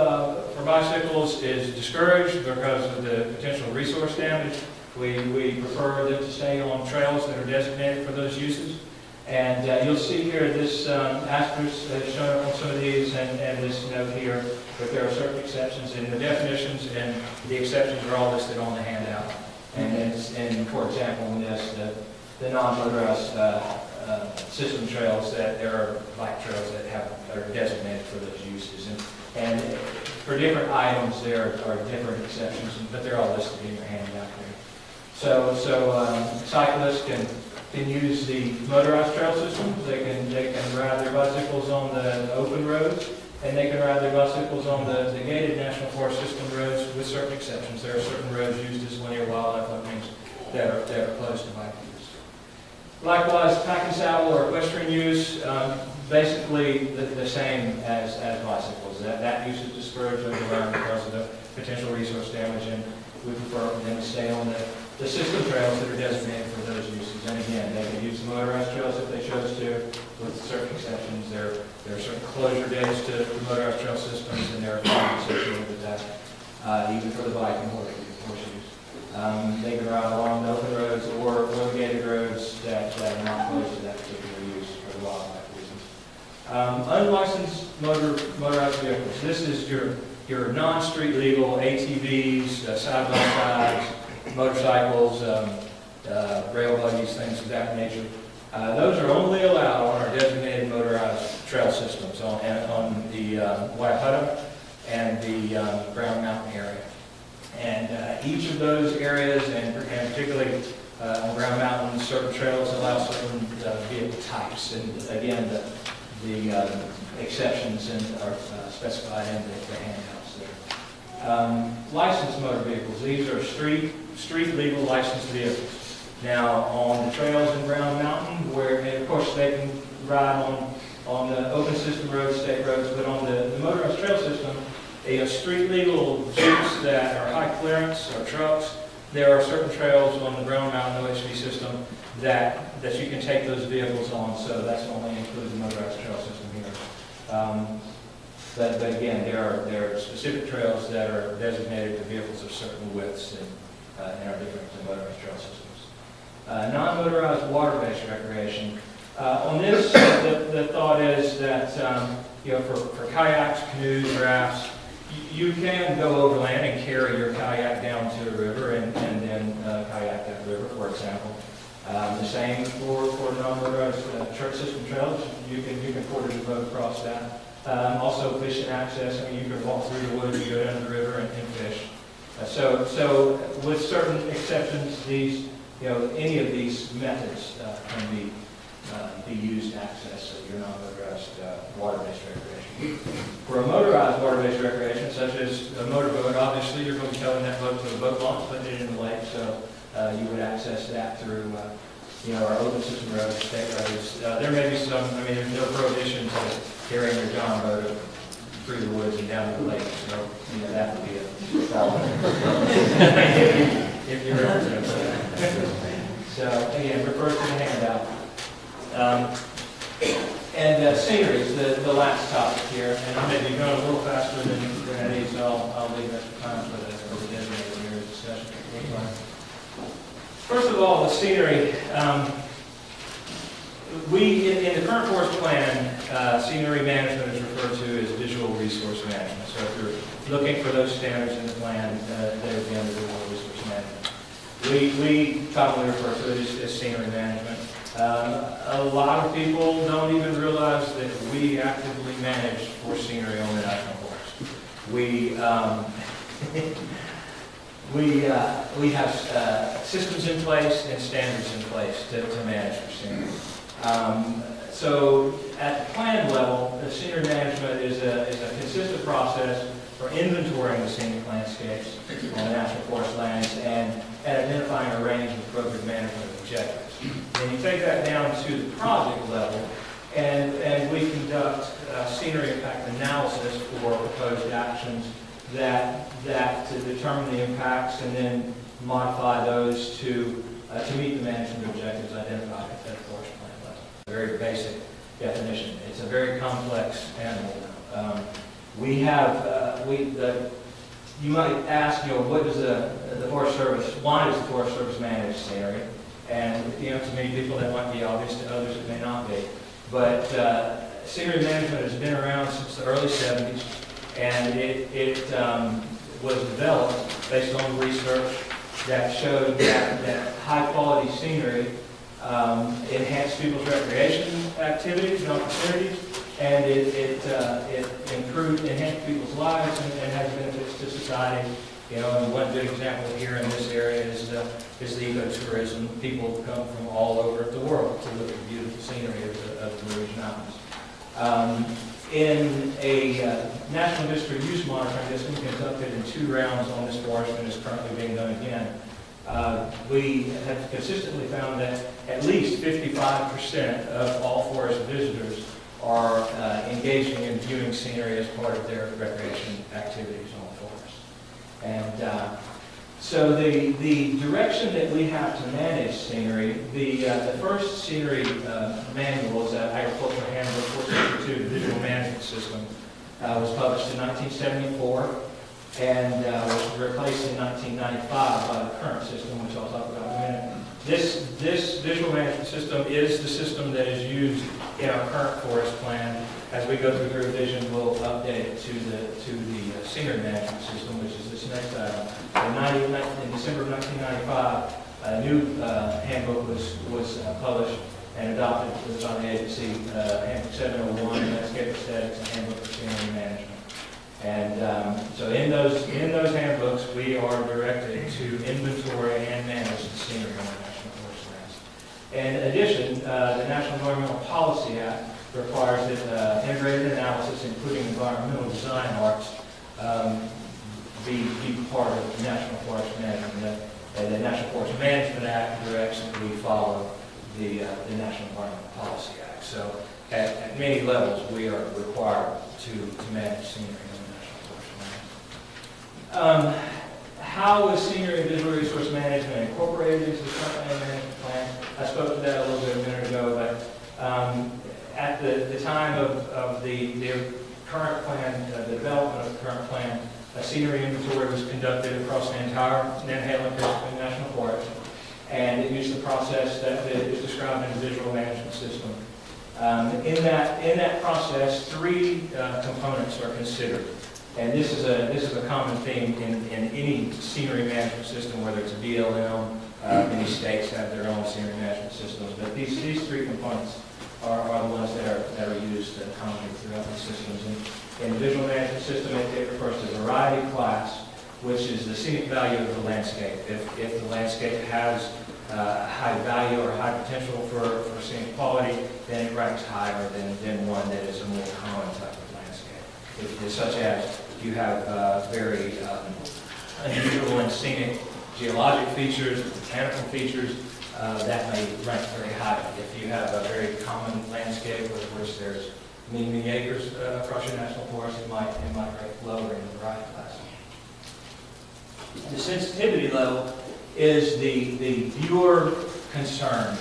for bicycles is discouraged because of the potential resource damage. We prefer them to stay on trails that are designated for those uses. And you'll see here this asterisk that's shown up on some of these and this note here, but there are certain exceptions, and the definitions and the exceptions are all listed on the handout. And for example, in this, the non-motorized system trails, that there are bike trails that are designated for those uses. And for different items, there are different exceptions, but they're all listed in your handout here. So cyclists can use the motorized trail systems. They can ride their bicycles on the open roads, and they can ride their bicycles on the gated national forest system roads with certain exceptions. There are certain roads used as linear wildlife openings that are closed to bike use. Likewise, pack and saddle or equestrian use, basically the same as bicycles. That use is discouraged overland because of the potential resource damage, and we prefer them to stay on the system trails that are designated for those uses. And again, they can use the motorized trails if they chose to, with certain exceptions. There are certain closure dates to the motorized trail systems, and there are fines associated with that, even for the bike and horse use. They can ride along the open roads or the gated roads that are not closed to that particular use for the wildlife reasons. Unlicensed motorized vehicles. This is your non-street legal ATVs, side-by-sides, motorcycles, rail buggies, things of that nature. Those are only allowed on our designated motorized trail systems on the Waipata and the Brown Mountain area. And each of those areas, and particularly on Brown Mountain, certain trails allow certain vehicle types. And again, the exceptions are specified in the handouts there. Licensed motor vehicles. These are street legal licensed vehicles. Now, on the trails in Brown Mountain, and of course they can ride on the open system roads, state roads, but on the motorized trail system, street legal jeeps that are high clearance or trucks, there are certain trails on the Brown Mountain OHV system that you can take those vehicles on, so that's only included the motorized trail system here. But again, there are specific trails that are designated to vehicles of certain widths and are different than motorized trail systems. Non-motorized water-based recreation. On this, the thought is that for kayaks, canoes, rafts, you can go overland and carry your kayak down to a river and then kayak that river, for example. The same for non-motorized church system trails. You can portage a boat across that. Also fish and access. I mean, you can walk through the woods, you go down the river and fish. So with certain exceptions, any of these methods be used to access your non-motorized water-based recreation. For a motorized water-based recreation, such as a motorboat, obviously you're going to be towing that boat to a boat launch, putting it in the lake, so you would access that through our open system roads, state roads. There may be some, there's no prohibition to carrying your John boat through the woods and down to the lake, so that would be a problem. if you're So again, refer to the handout. Scenery is the last topic here, and I may be going a little faster than I need, so I'll leave extra time for the designated here discussion. First of all, the scenery. In the current forest plan, scenery management is referred to as visual resource management. So if you're looking for those standards in the plan, they would be under visual resource management. We commonly refer to it as scenery management. A lot of people don't even realize that we actively manage forest scenery on the national forest. We have systems in place and standards in place to manage for scenery. So at the plan level, the scenery management is a consistent process for inventorying the scenic landscapes on the national forest lands and identifying a range of appropriate management objectives. And you take that down to the project level, and we conduct scenery impact analysis for proposed actions that to determine the impacts and then modify those to meet the management objectives identified at the forest plan level. A very basic definition. It's a very complex animal. You might ask, what does the Forest Service? Why does the Forest Service manage scenery? And to many people that might be obvious, to others it may not be. But scenery management has been around since the early 70s, and it was developed based on research that showed that high-quality scenery enhanced people's recreation activities and opportunities, and it enhanced people's lives and has benefits to society. And one good example here in this area is the ecotourism. People come from all over the world to look at the beautiful scenery of the Blue Ridge Mountains. In a National District Use Monitoring that's been conducted in 2 rounds on this forest and is currently being done again, we have consistently found that at least 55% of all forest visitors are engaging in viewing scenery as part of their recreation activities on the forest. And so the direction that we have to manage scenery, the first scenery manual is an Agricultural Handbook 462, the Visual Management System, was published in 1974 and was replaced in 1995 by the current system, which I'll talk about in a minute. This visual management system is the system that is used in our current forest plan. As we go through the revision, we'll update it to the scenery management system, which is this next item. In December of 1995, a new handbook was published and adopted. It was on the agency, Handbook 701, Landscape Aesthetics and Handbook for Scenery Management. And so in those handbooks, we are directed to inventory and manage the scenery on the national forest lands. In addition, the National Environmental Policy Act requires that integrated analysis, including environmental design arts, be part of national forest management. And the National Forest Management Act directs that we follow the National Environmental Policy Act. So at many levels, we are required to manage scenery on the national forest lands. How is scenery and visual resource management incorporated into the current land management plan? I spoke to that a little bit a minute ago, but at the time of the current plan, the development of the current plan, a scenery inventory was conducted across the entire Nantahala National Forest, and it used the process that is described in the visual management system. In that process, 3 components are considered, and this is a common theme in any scenery management system, whether it's a BLM. Many states have their own scenery management systems, but these 3 components are the ones that are used commonly throughout the systems. In the visual management system, it refers to variety class, which is the scenic value of the landscape. If the landscape has high value or high potential for scenic quality, then it ranks higher than one that is a more common type of landscape. Such as you have very unusual and scenic geologic features, botanical features, that may rank very high. If you have a very common landscape, of course there's many acres across your national forest, it might rank lower in the variety class. The sensitivity level is the viewer concern.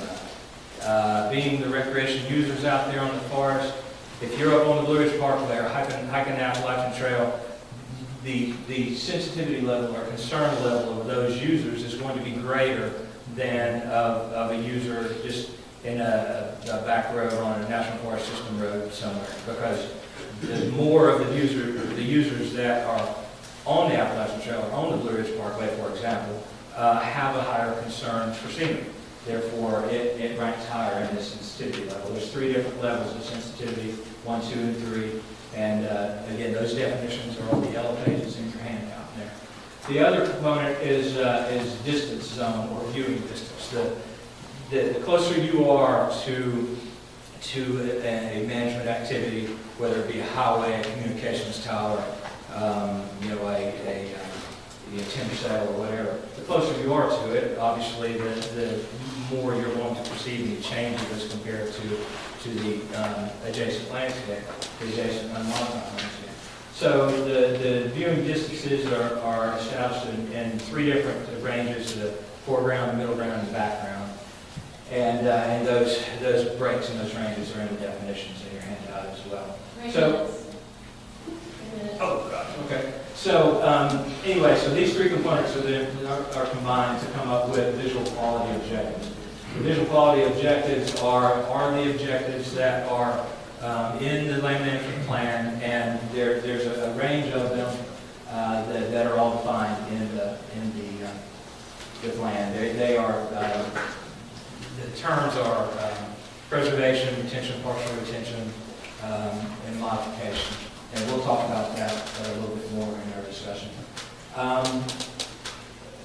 Being the recreation users out there on the forest, if you're up on the Blue Ridge Parkway or hiking the Appalachian Trail, the sensitivity level or concern level of those users is going to be greater than of a user just in a back road on a National Forest System road somewhere, because the more of the users that are on the Appalachian Trail or on the Blue Ridge Parkway, for example, have a higher concern for scenery. Therefore, it ranks higher in the sensitivity level. There's 3 different levels of sensitivity, 1, 2, and 3. And again, those definitions are on the yellow pages in your handout there. The other component is distance zone or viewing distance. The closer you are to a management activity, whether it be a highway, a communications tower, a timber sale or whatever, the closer you are to it, obviously, the more you're going to perceive any changes as compared to the adjacent landscape, the adjacent unmodified landscape. So the viewing distances are established in 3 different ranges: the foreground, the middle ground, and the background. And those breaks in those ranges are in the definitions in your handout as well. Oh, gosh, okay. So anyway, so these 3 components are combined to come up with visual quality objectives. The visual quality objectives are the objectives that are in the land management plan, and there's a range of them that are all defined in the plan. They are the terms are preservation, retention, partial retention, and modification. And we'll talk about that a little bit more in our discussion.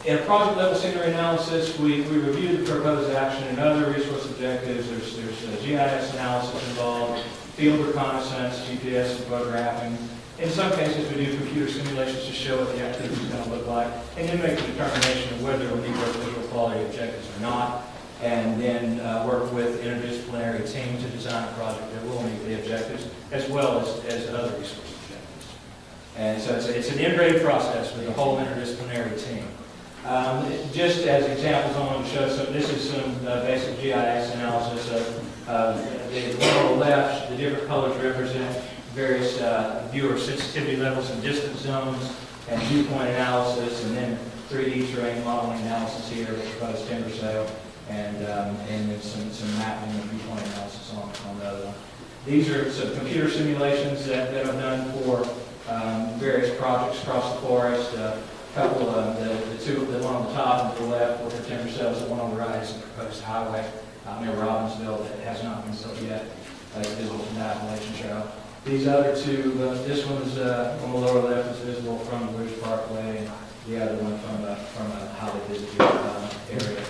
In a project level scenery analysis, we review the proposed action and other resource objectives. There's GIS analysis involved, field reconnaissance, GPS and photographing. In some cases, we do computer simulations to show what the activity is going to look like, and then make a determination of whether we meet those visual quality objectives or not, and then work with interdisciplinary team to design a project that will meet the objectives, as well as other resource objectives. And so it's an integrated process with the whole interdisciplinary team. Just as examples, I want to show some. This is some basic GIS analysis of the one on the left. The different colors represent various viewer sensitivity levels and distance zones, and viewpoint analysis, and then 3D terrain modeling analysis here, proposed timber sale, and then some mapping and viewpoint analysis on the other one. These are some computer simulations that I've done for various projects across the forest. Couple of the one on the top and the left were for timber sales. The one on the right is a proposed highway near Robbinsville that has not been built yet. It's visible from the Appalachian Trail. These other 2, this one's on the lower left is visible from the Ridge Parkway, and the other one from a highly visited area.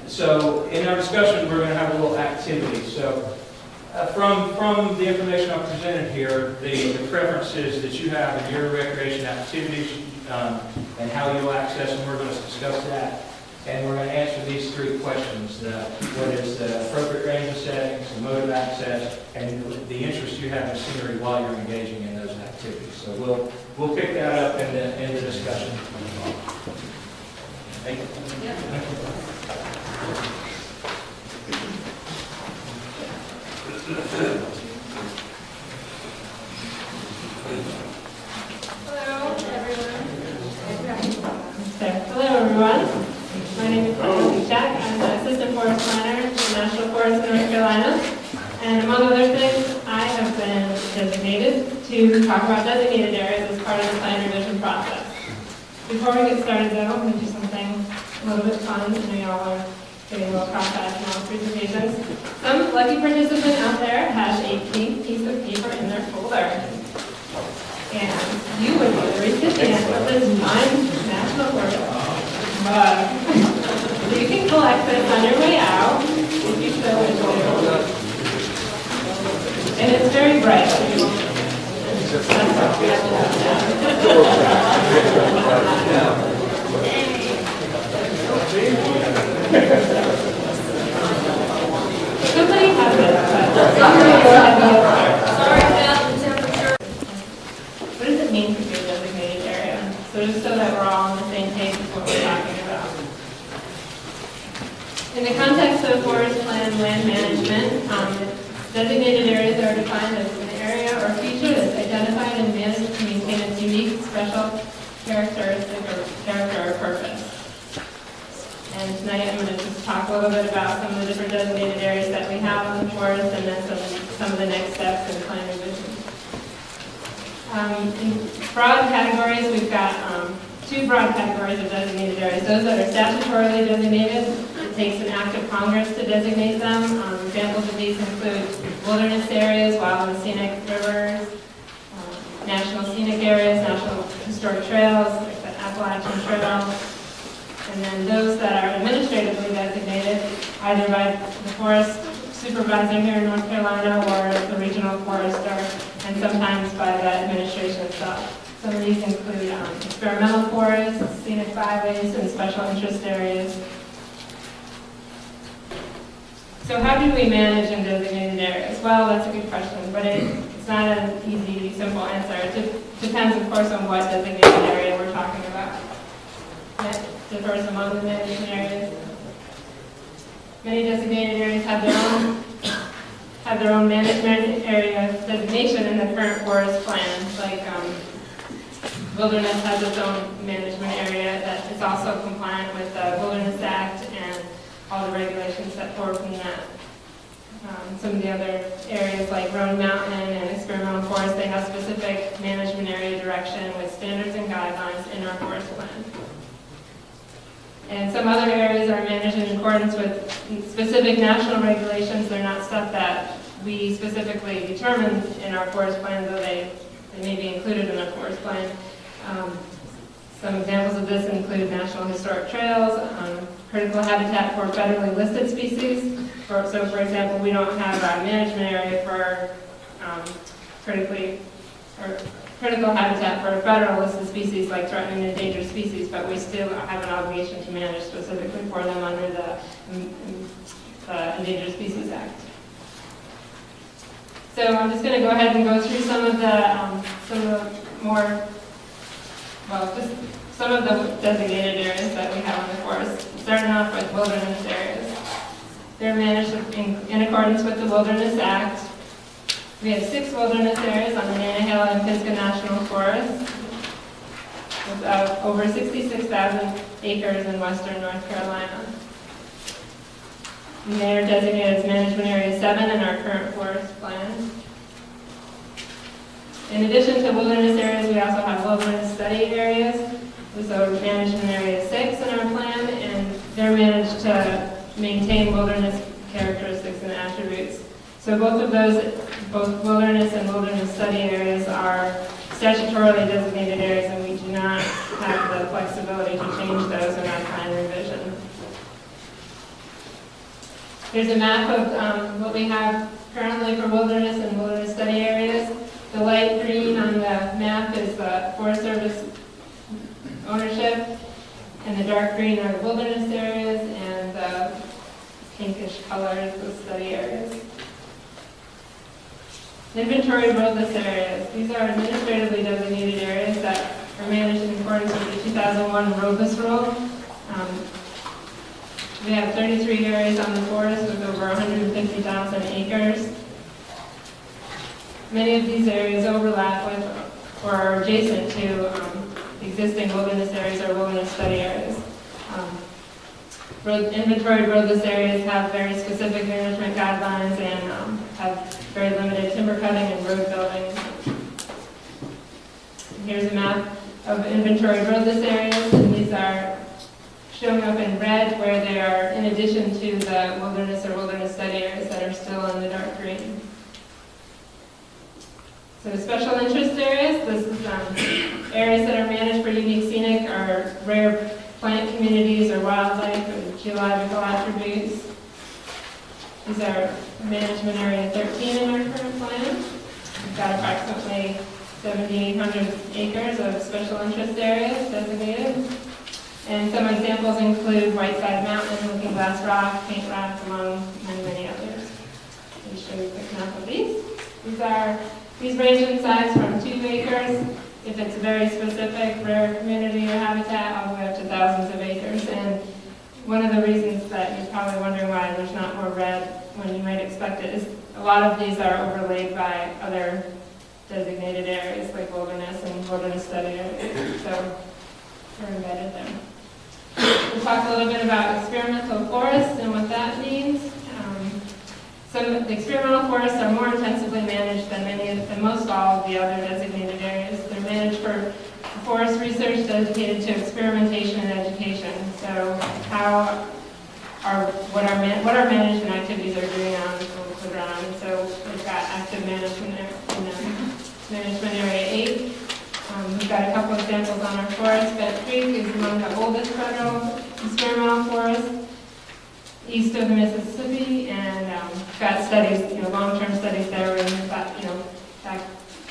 So in our discussion, we're going to have a little activity. So from the information I've presented here, the preferences that you have in your recreation activities and how you'll access them, we're going to discuss that. And we're going to answer these 3 questions: what is the appropriate range of settings, the mode of access, and the interest you have in scenery while you're engaging in those activities. So we'll pick that up in the discussion. Thank you. Hello, everyone. My name is Nantahala. I'm the Assistant Forest Planner for the National Forest of North Carolina. And among other things, I have been designated to talk about designated areas as part of the plan revision process. Before we get started, though, I'm going to do something a little bit fun. I know y'all are getting a little cross-eyed from all the presentations. Some lucky participant out there has a pink piece of paper in their folder. And you would be the recipient of this National Forest mug. So you can visual exits on your way out, if you so wish to. And it's very bright. Somebody has it. Sorry about the temperature. What does it mean to be a designated area? So just so that we're all on the same page with what we're talking about. In the context of forest plan land management, designated areas are defined as an area or feature that's identified and managed to maintain its unique, special characteristic or character or purpose. And tonight I'm going to just talk a little bit about some of the different designated areas that we have on the forest and then some of the next steps in plan revision. In broad categories, we've got two broad categories of designated areas. Those that are statutorily designated, it takes an act of Congress to designate them. Examples of these include wilderness areas, wild and scenic rivers, national scenic areas, national historic trails, like the Appalachian Trail. And then those that are administratively designated, either by the forest supervisor here in North Carolina or the regional forester, and sometimes by the administration itself. Some of these include experimental forests, scenic byways, and special interest areas. So how do we manage in designated areas? Well, that's a good question, but it's not an easy, simple answer. It depends, of course, on what designated area we're talking about. It differs among the management areas. Many designated areas have their own management area designation in the current forest plan. Like Wilderness has its own management area that is also compliant with the Wilderness Act and all the regulations set forth in that. Some of the other areas like Roan Mountain and experimental forest, they have specific management area direction with standards and guidelines in our forest plan. And some other areas are managed in accordance with specific national regulations. They're not stuff that we specifically determined in our forest plan, though they may be included in our forest plan. Some examples of this include national historic trails, critical habitat for federally listed species. So, for example, we don't have a management area for critical habitat for federal listed species like threatened and endangered species, but we still have an obligation to manage specifically for them under the Endangered Species Act. So I'm just going to go ahead and go through some of the designated areas that we have in the forest, starting off with wilderness areas. They're managed in accordance with the Wilderness Act. We have 6 wilderness areas on the Nantahala and Pisgah National Forest, with over 66,000 acres in western North Carolina. And they are designated as Management Area 7 in our current forest plan. In addition to wilderness areas, we also have wilderness study areas. So Management Area 6 in our plan, and they're managed to maintain wilderness characteristics and attributes. So both of those, both wilderness and wilderness study areas are statutorily designated areas, and we do not have the flexibility to change those in our plan revision. Here's a map of what we have currently for wilderness and wilderness study areas. The light green on the map is the Forest Service ownership, and the dark green are the wilderness areas, and the pinkish color is the study areas. Inventory roadless areas. These are administratively designated areas that are managed in accordance with the 2001 roadless rule. We have 33 areas on the forest with over 150,000 acres. Many of these areas overlap with or are adjacent to existing wilderness areas or wilderness study areas. Inventory roadless areas have very specific management guidelines and have very limited timber cutting and road building. Here's a map of inventory roadless areas, and these are showing up in red where they are in addition to the wilderness or wilderness study areas that are still in the dark green. So special interest areas, this is areas that are managed for unique scenic or rare plant communities or wildlife or geological attributes. These are management area 13 in our current plan. We've got approximately 7,800 acres of special interest areas designated. And some examples include Whiteside Mountain, Looking Glass Rock, Paint Rock, among many others. Let me show you a quick map of these. These range in size from 2 acres, if it's a very specific rare community or habitat, all the way up to thousands of acres. And one of the reasons that you're probably wondering why there's not more red when you might expect it is a lot of these are overlaid by other designated areas like wilderness and wilderness study areas. So we're embedded there. We'll talk a little bit about experimental forests and what that means. Some experimental forests are more intensively managed than most all of the other designated areas. They're managed for forest research dedicated to experimentation and education. So what our management activities are doing on the ground. And so we've got active management in management area 8. We've got a couple examples on our forest. Bent Creek is among the oldest federal experimental forests east of the Mississippi, and we've got studies, long-term studies there in back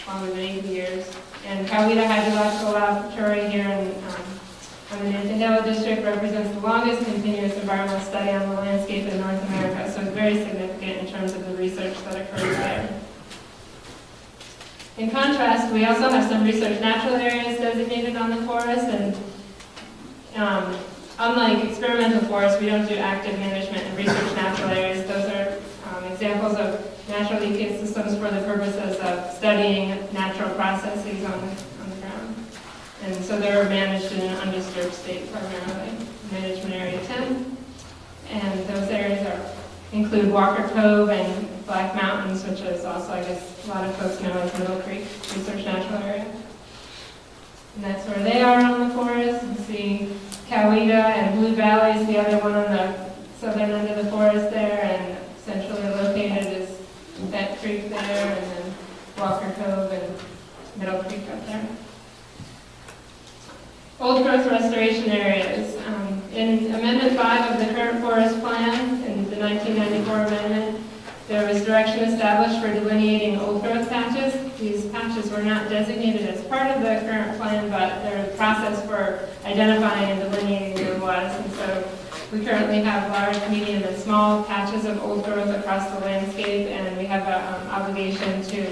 longer than 80 years. And Coweta Hydrological Laboratory here in the Nantahala district represents the longest continuous environmental study on the landscape in North America, so it's very significant in terms of the research that occurs there. In contrast, we also have some research natural areas designated on the forest, and unlike experimental forests, we don't do active management and research natural areas. Those are examples of natural ecosystems for the purposes of studying natural processes on the ground. And so they're managed in an undisturbed state primarily. Management Area 10. And those areas include Walker Cove and Black Mountains, which is also, I guess, a lot of folks know as Middle Creek Research Natural Area. And that's where they are on the forest. You see Coweta and Blue Valley is the other one on the southern end of the forest there, and centrally located is Bent Creek there, and then Walker Cove and Middle Creek up there. Old growth restoration areas. In Amendment 5 of the current forest plan, in the 1994 amendment, there was direction established for delineating old growth patches. These patches were not designated as part of the current plan, but the process for identifying and delineating them was. And so we currently have large, medium, and small patches of old growth across the landscape, and we have an obligation to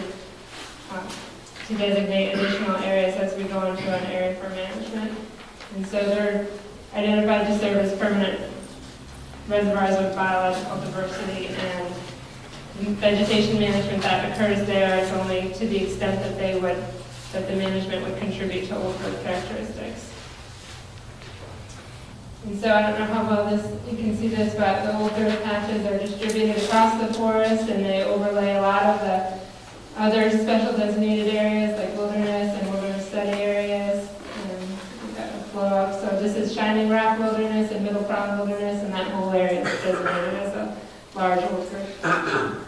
designate additional areas as we go into an area for management. And so they're identified to serve as permanent reservoirs of biological diversity, and vegetation management that occurs there is only to the extent that the management would contribute to old growth characteristics. And so I don't know how well you can see this, but the old growth patches are distributed across the forest, and they overlay a lot of the other special designated areas like wilderness and wilderness study areas. And we've got a flow up. So this is Shining Rock Wilderness and Middle Crown Wilderness, and that whole area is designated as a large old growth.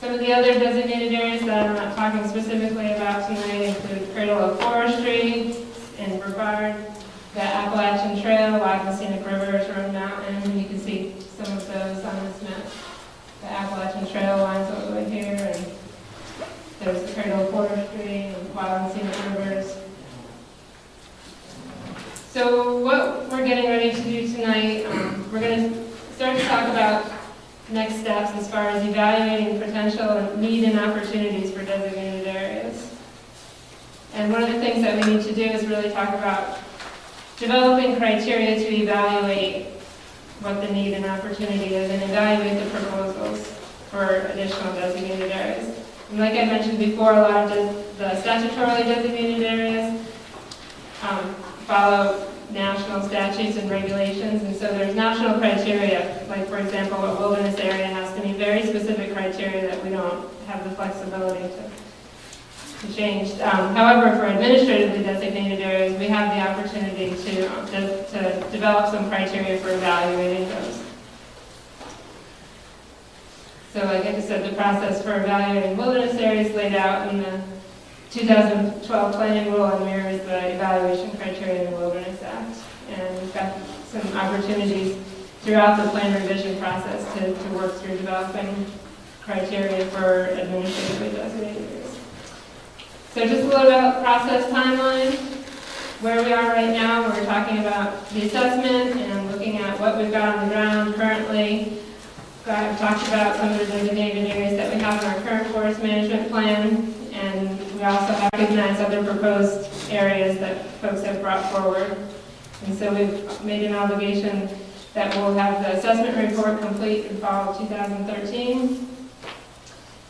Some of the other designated areas that I'm not talking specifically about tonight include Cradle of Forestry in Brevard, the Appalachian Trail, Wild Scenic Rivers, Roan Mountain, and you can see some of those on this map. The Appalachian Trail lines all the way here, and there's the Cradle of Forestry and Wild Scenic Rivers. So what we're getting ready to do tonight, we're going to start to talk about next steps as far as evaluating potential and need and opportunities for designated areas. And one of the things that we need to do is really talk about developing criteria to evaluate what the need and opportunity is and evaluate the proposals for additional designated areas. And like I mentioned before, a lot of the statutorily designated areas follow national statutes and regulations, and so there's national criteria, like for example, a wilderness area has to meet very specific criteria that we don't have the flexibility to change. However, for administratively designated areas, we have the opportunity to develop some criteria for evaluating those. So like I said, the process for evaluating wilderness areas laid out in the 2012 planning rule and mirrors the evaluation criteria in the Wilderness Act. And we've got some opportunities throughout the plan revision process to work through developing criteria for administratively designated areas. So just a little about process timeline. Where we are right now, we're talking about the assessment and looking at what we've got on the ground currently. I've talked about some of the designated areas that we have in our current forest management plan, and we also recognize other proposed areas that folks have brought forward. And so we've made an obligation that we'll have the assessment report complete in fall of 2013.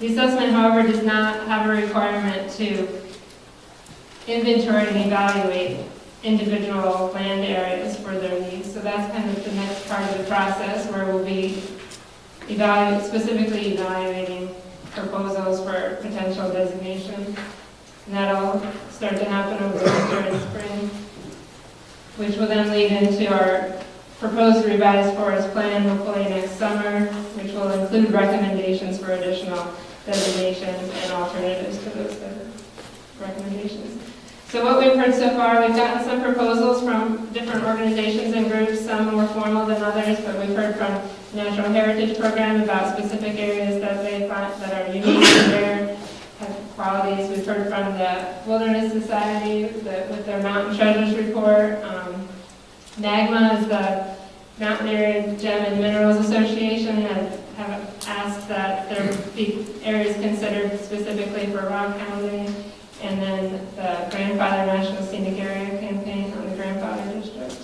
The assessment, however, does not have a requirement to inventory and evaluate individual land areas for their needs. So that's kind of the next part of the process, where we'll be specifically evaluating proposals for potential designation. And that'll start to happen over the winter and spring, which will then lead into our proposed revised forest plan, hopefully next summer, which will include recommendations for additional designations and alternatives to those recommendations. So what we've heard so far, we've gotten some proposals from different organizations and groups, some more formal than others, but we've heard from Natural Heritage Program about specific areas that they find that are unique in their qualities. We've heard from the Wilderness Society with their Mountain Treasures Report. MAGMA is the Mountain Area Gem and Minerals Association, and have asked that there be areas considered specifically for rock housing. And then the Grandfather National Scenic Area campaign on the Grandfather District.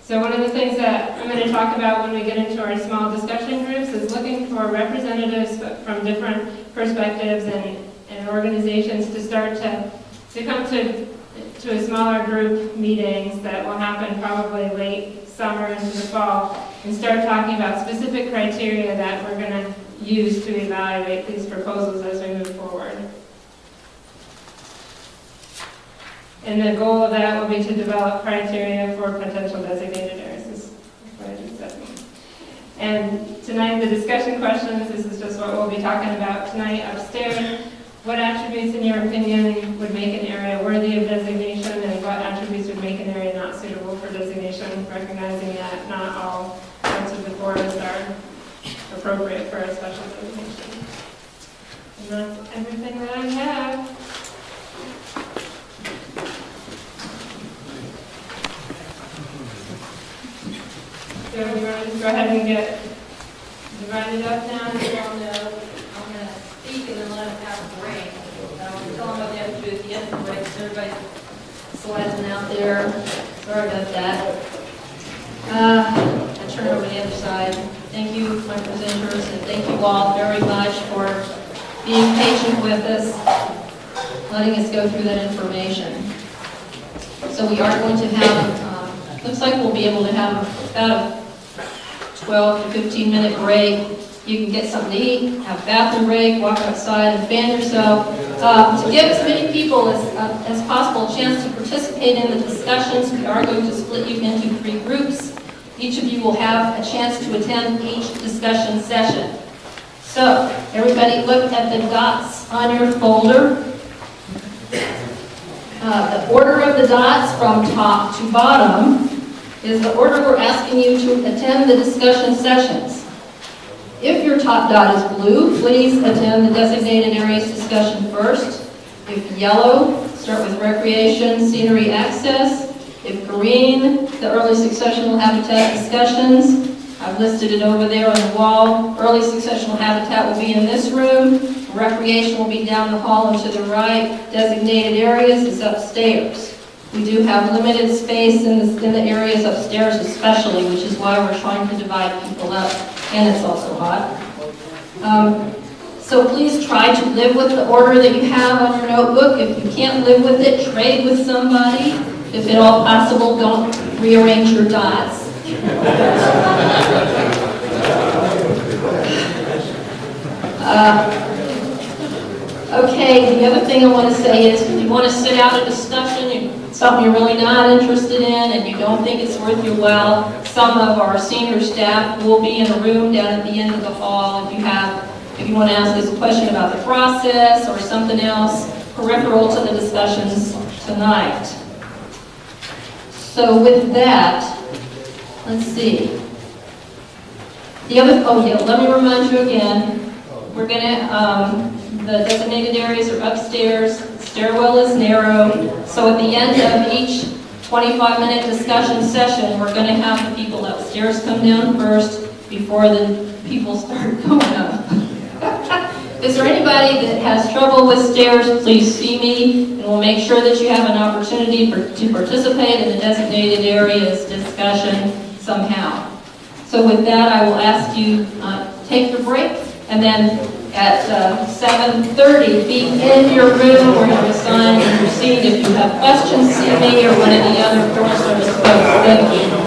So one of the things that I'm going to talk about when we get into our small discussion groups is looking for representatives from different perspectives and organizations to start to come to a smaller group meetings that will happen probably late summer into the fall, and start talking about specific criteria that we're going to use to evaluate these proposals as we move forward. And the goal of that will be to develop criteria for potential designated areas. This is what I just said. And tonight, the discussion questions, this is just what we'll be talking about tonight upstairs. What attributes, in your opinion, would make an area worthy of designation, and what attributes would make an area not suitable for designation, recognizing that not all parts of the forest are appropriate for a special designation. And that's everything that I have. So we're going to go ahead and get divided up now. I'm going to speak and then let them have a break. I'll tell them what they have to do at the end of the break, so everybody's sliding out there. Sorry about that. I turn over to the other side. Thank you, my presenters, and thank you all very much for being patient with us, letting us go through that information. So we are going to have, looks like we'll be able to have about a 12 to 15 minute break. You can get something to eat, have a bathroom break, walk outside and fan yourself. To give as many people as possible a chance to participate in the discussions, we are going to split you into 3 groups. Each of you will have a chance to attend each discussion session. So, everybody look at the dots on your folder. The order of the dots from top to bottom is the order we're asking you to attend the discussion sessions. If your top dot is blue, please attend the designated areas discussion first. If yellow, start with recreation, scenery access. If green, the early successional habitat discussions. I've listed it over there on the wall. Early successional habitat will be in this room. Recreation will be down the hall and to the right. Designated areas is upstairs. We do have limited space in the areas upstairs especially, which is why we're trying to divide people up. And it's also hot. So please try to live with the order that you have on your notebook. If you can't live with it, trade with somebody. If at all possible, don't rearrange your dots. Okay, the other thing I want to say is if you want to sit out a discussion, something you're really not interested in and you don't think it's worth your while, some of our senior staff will be in a room down at the end of the hall if you want to ask us a question about the process or something else peripheral to the discussions tonight. So with that, Let's see. The other, oh yeah, let me remind you again, we're gonna, the designated areas are upstairs, stairwell is narrow, so at the end of each 25-minute discussion session, we're gonna have the people upstairs come down first before the people start going up. Is there anybody that has trouble with stairs? Please see me, and we'll make sure that you have an opportunity to participate in the designated areas discussion somehow. So with that, I will ask you take your break, and then at 7:30, be in your room where you're assigned and your seat. If you have questions, see me or one of the other Forest Service folks. Thank you.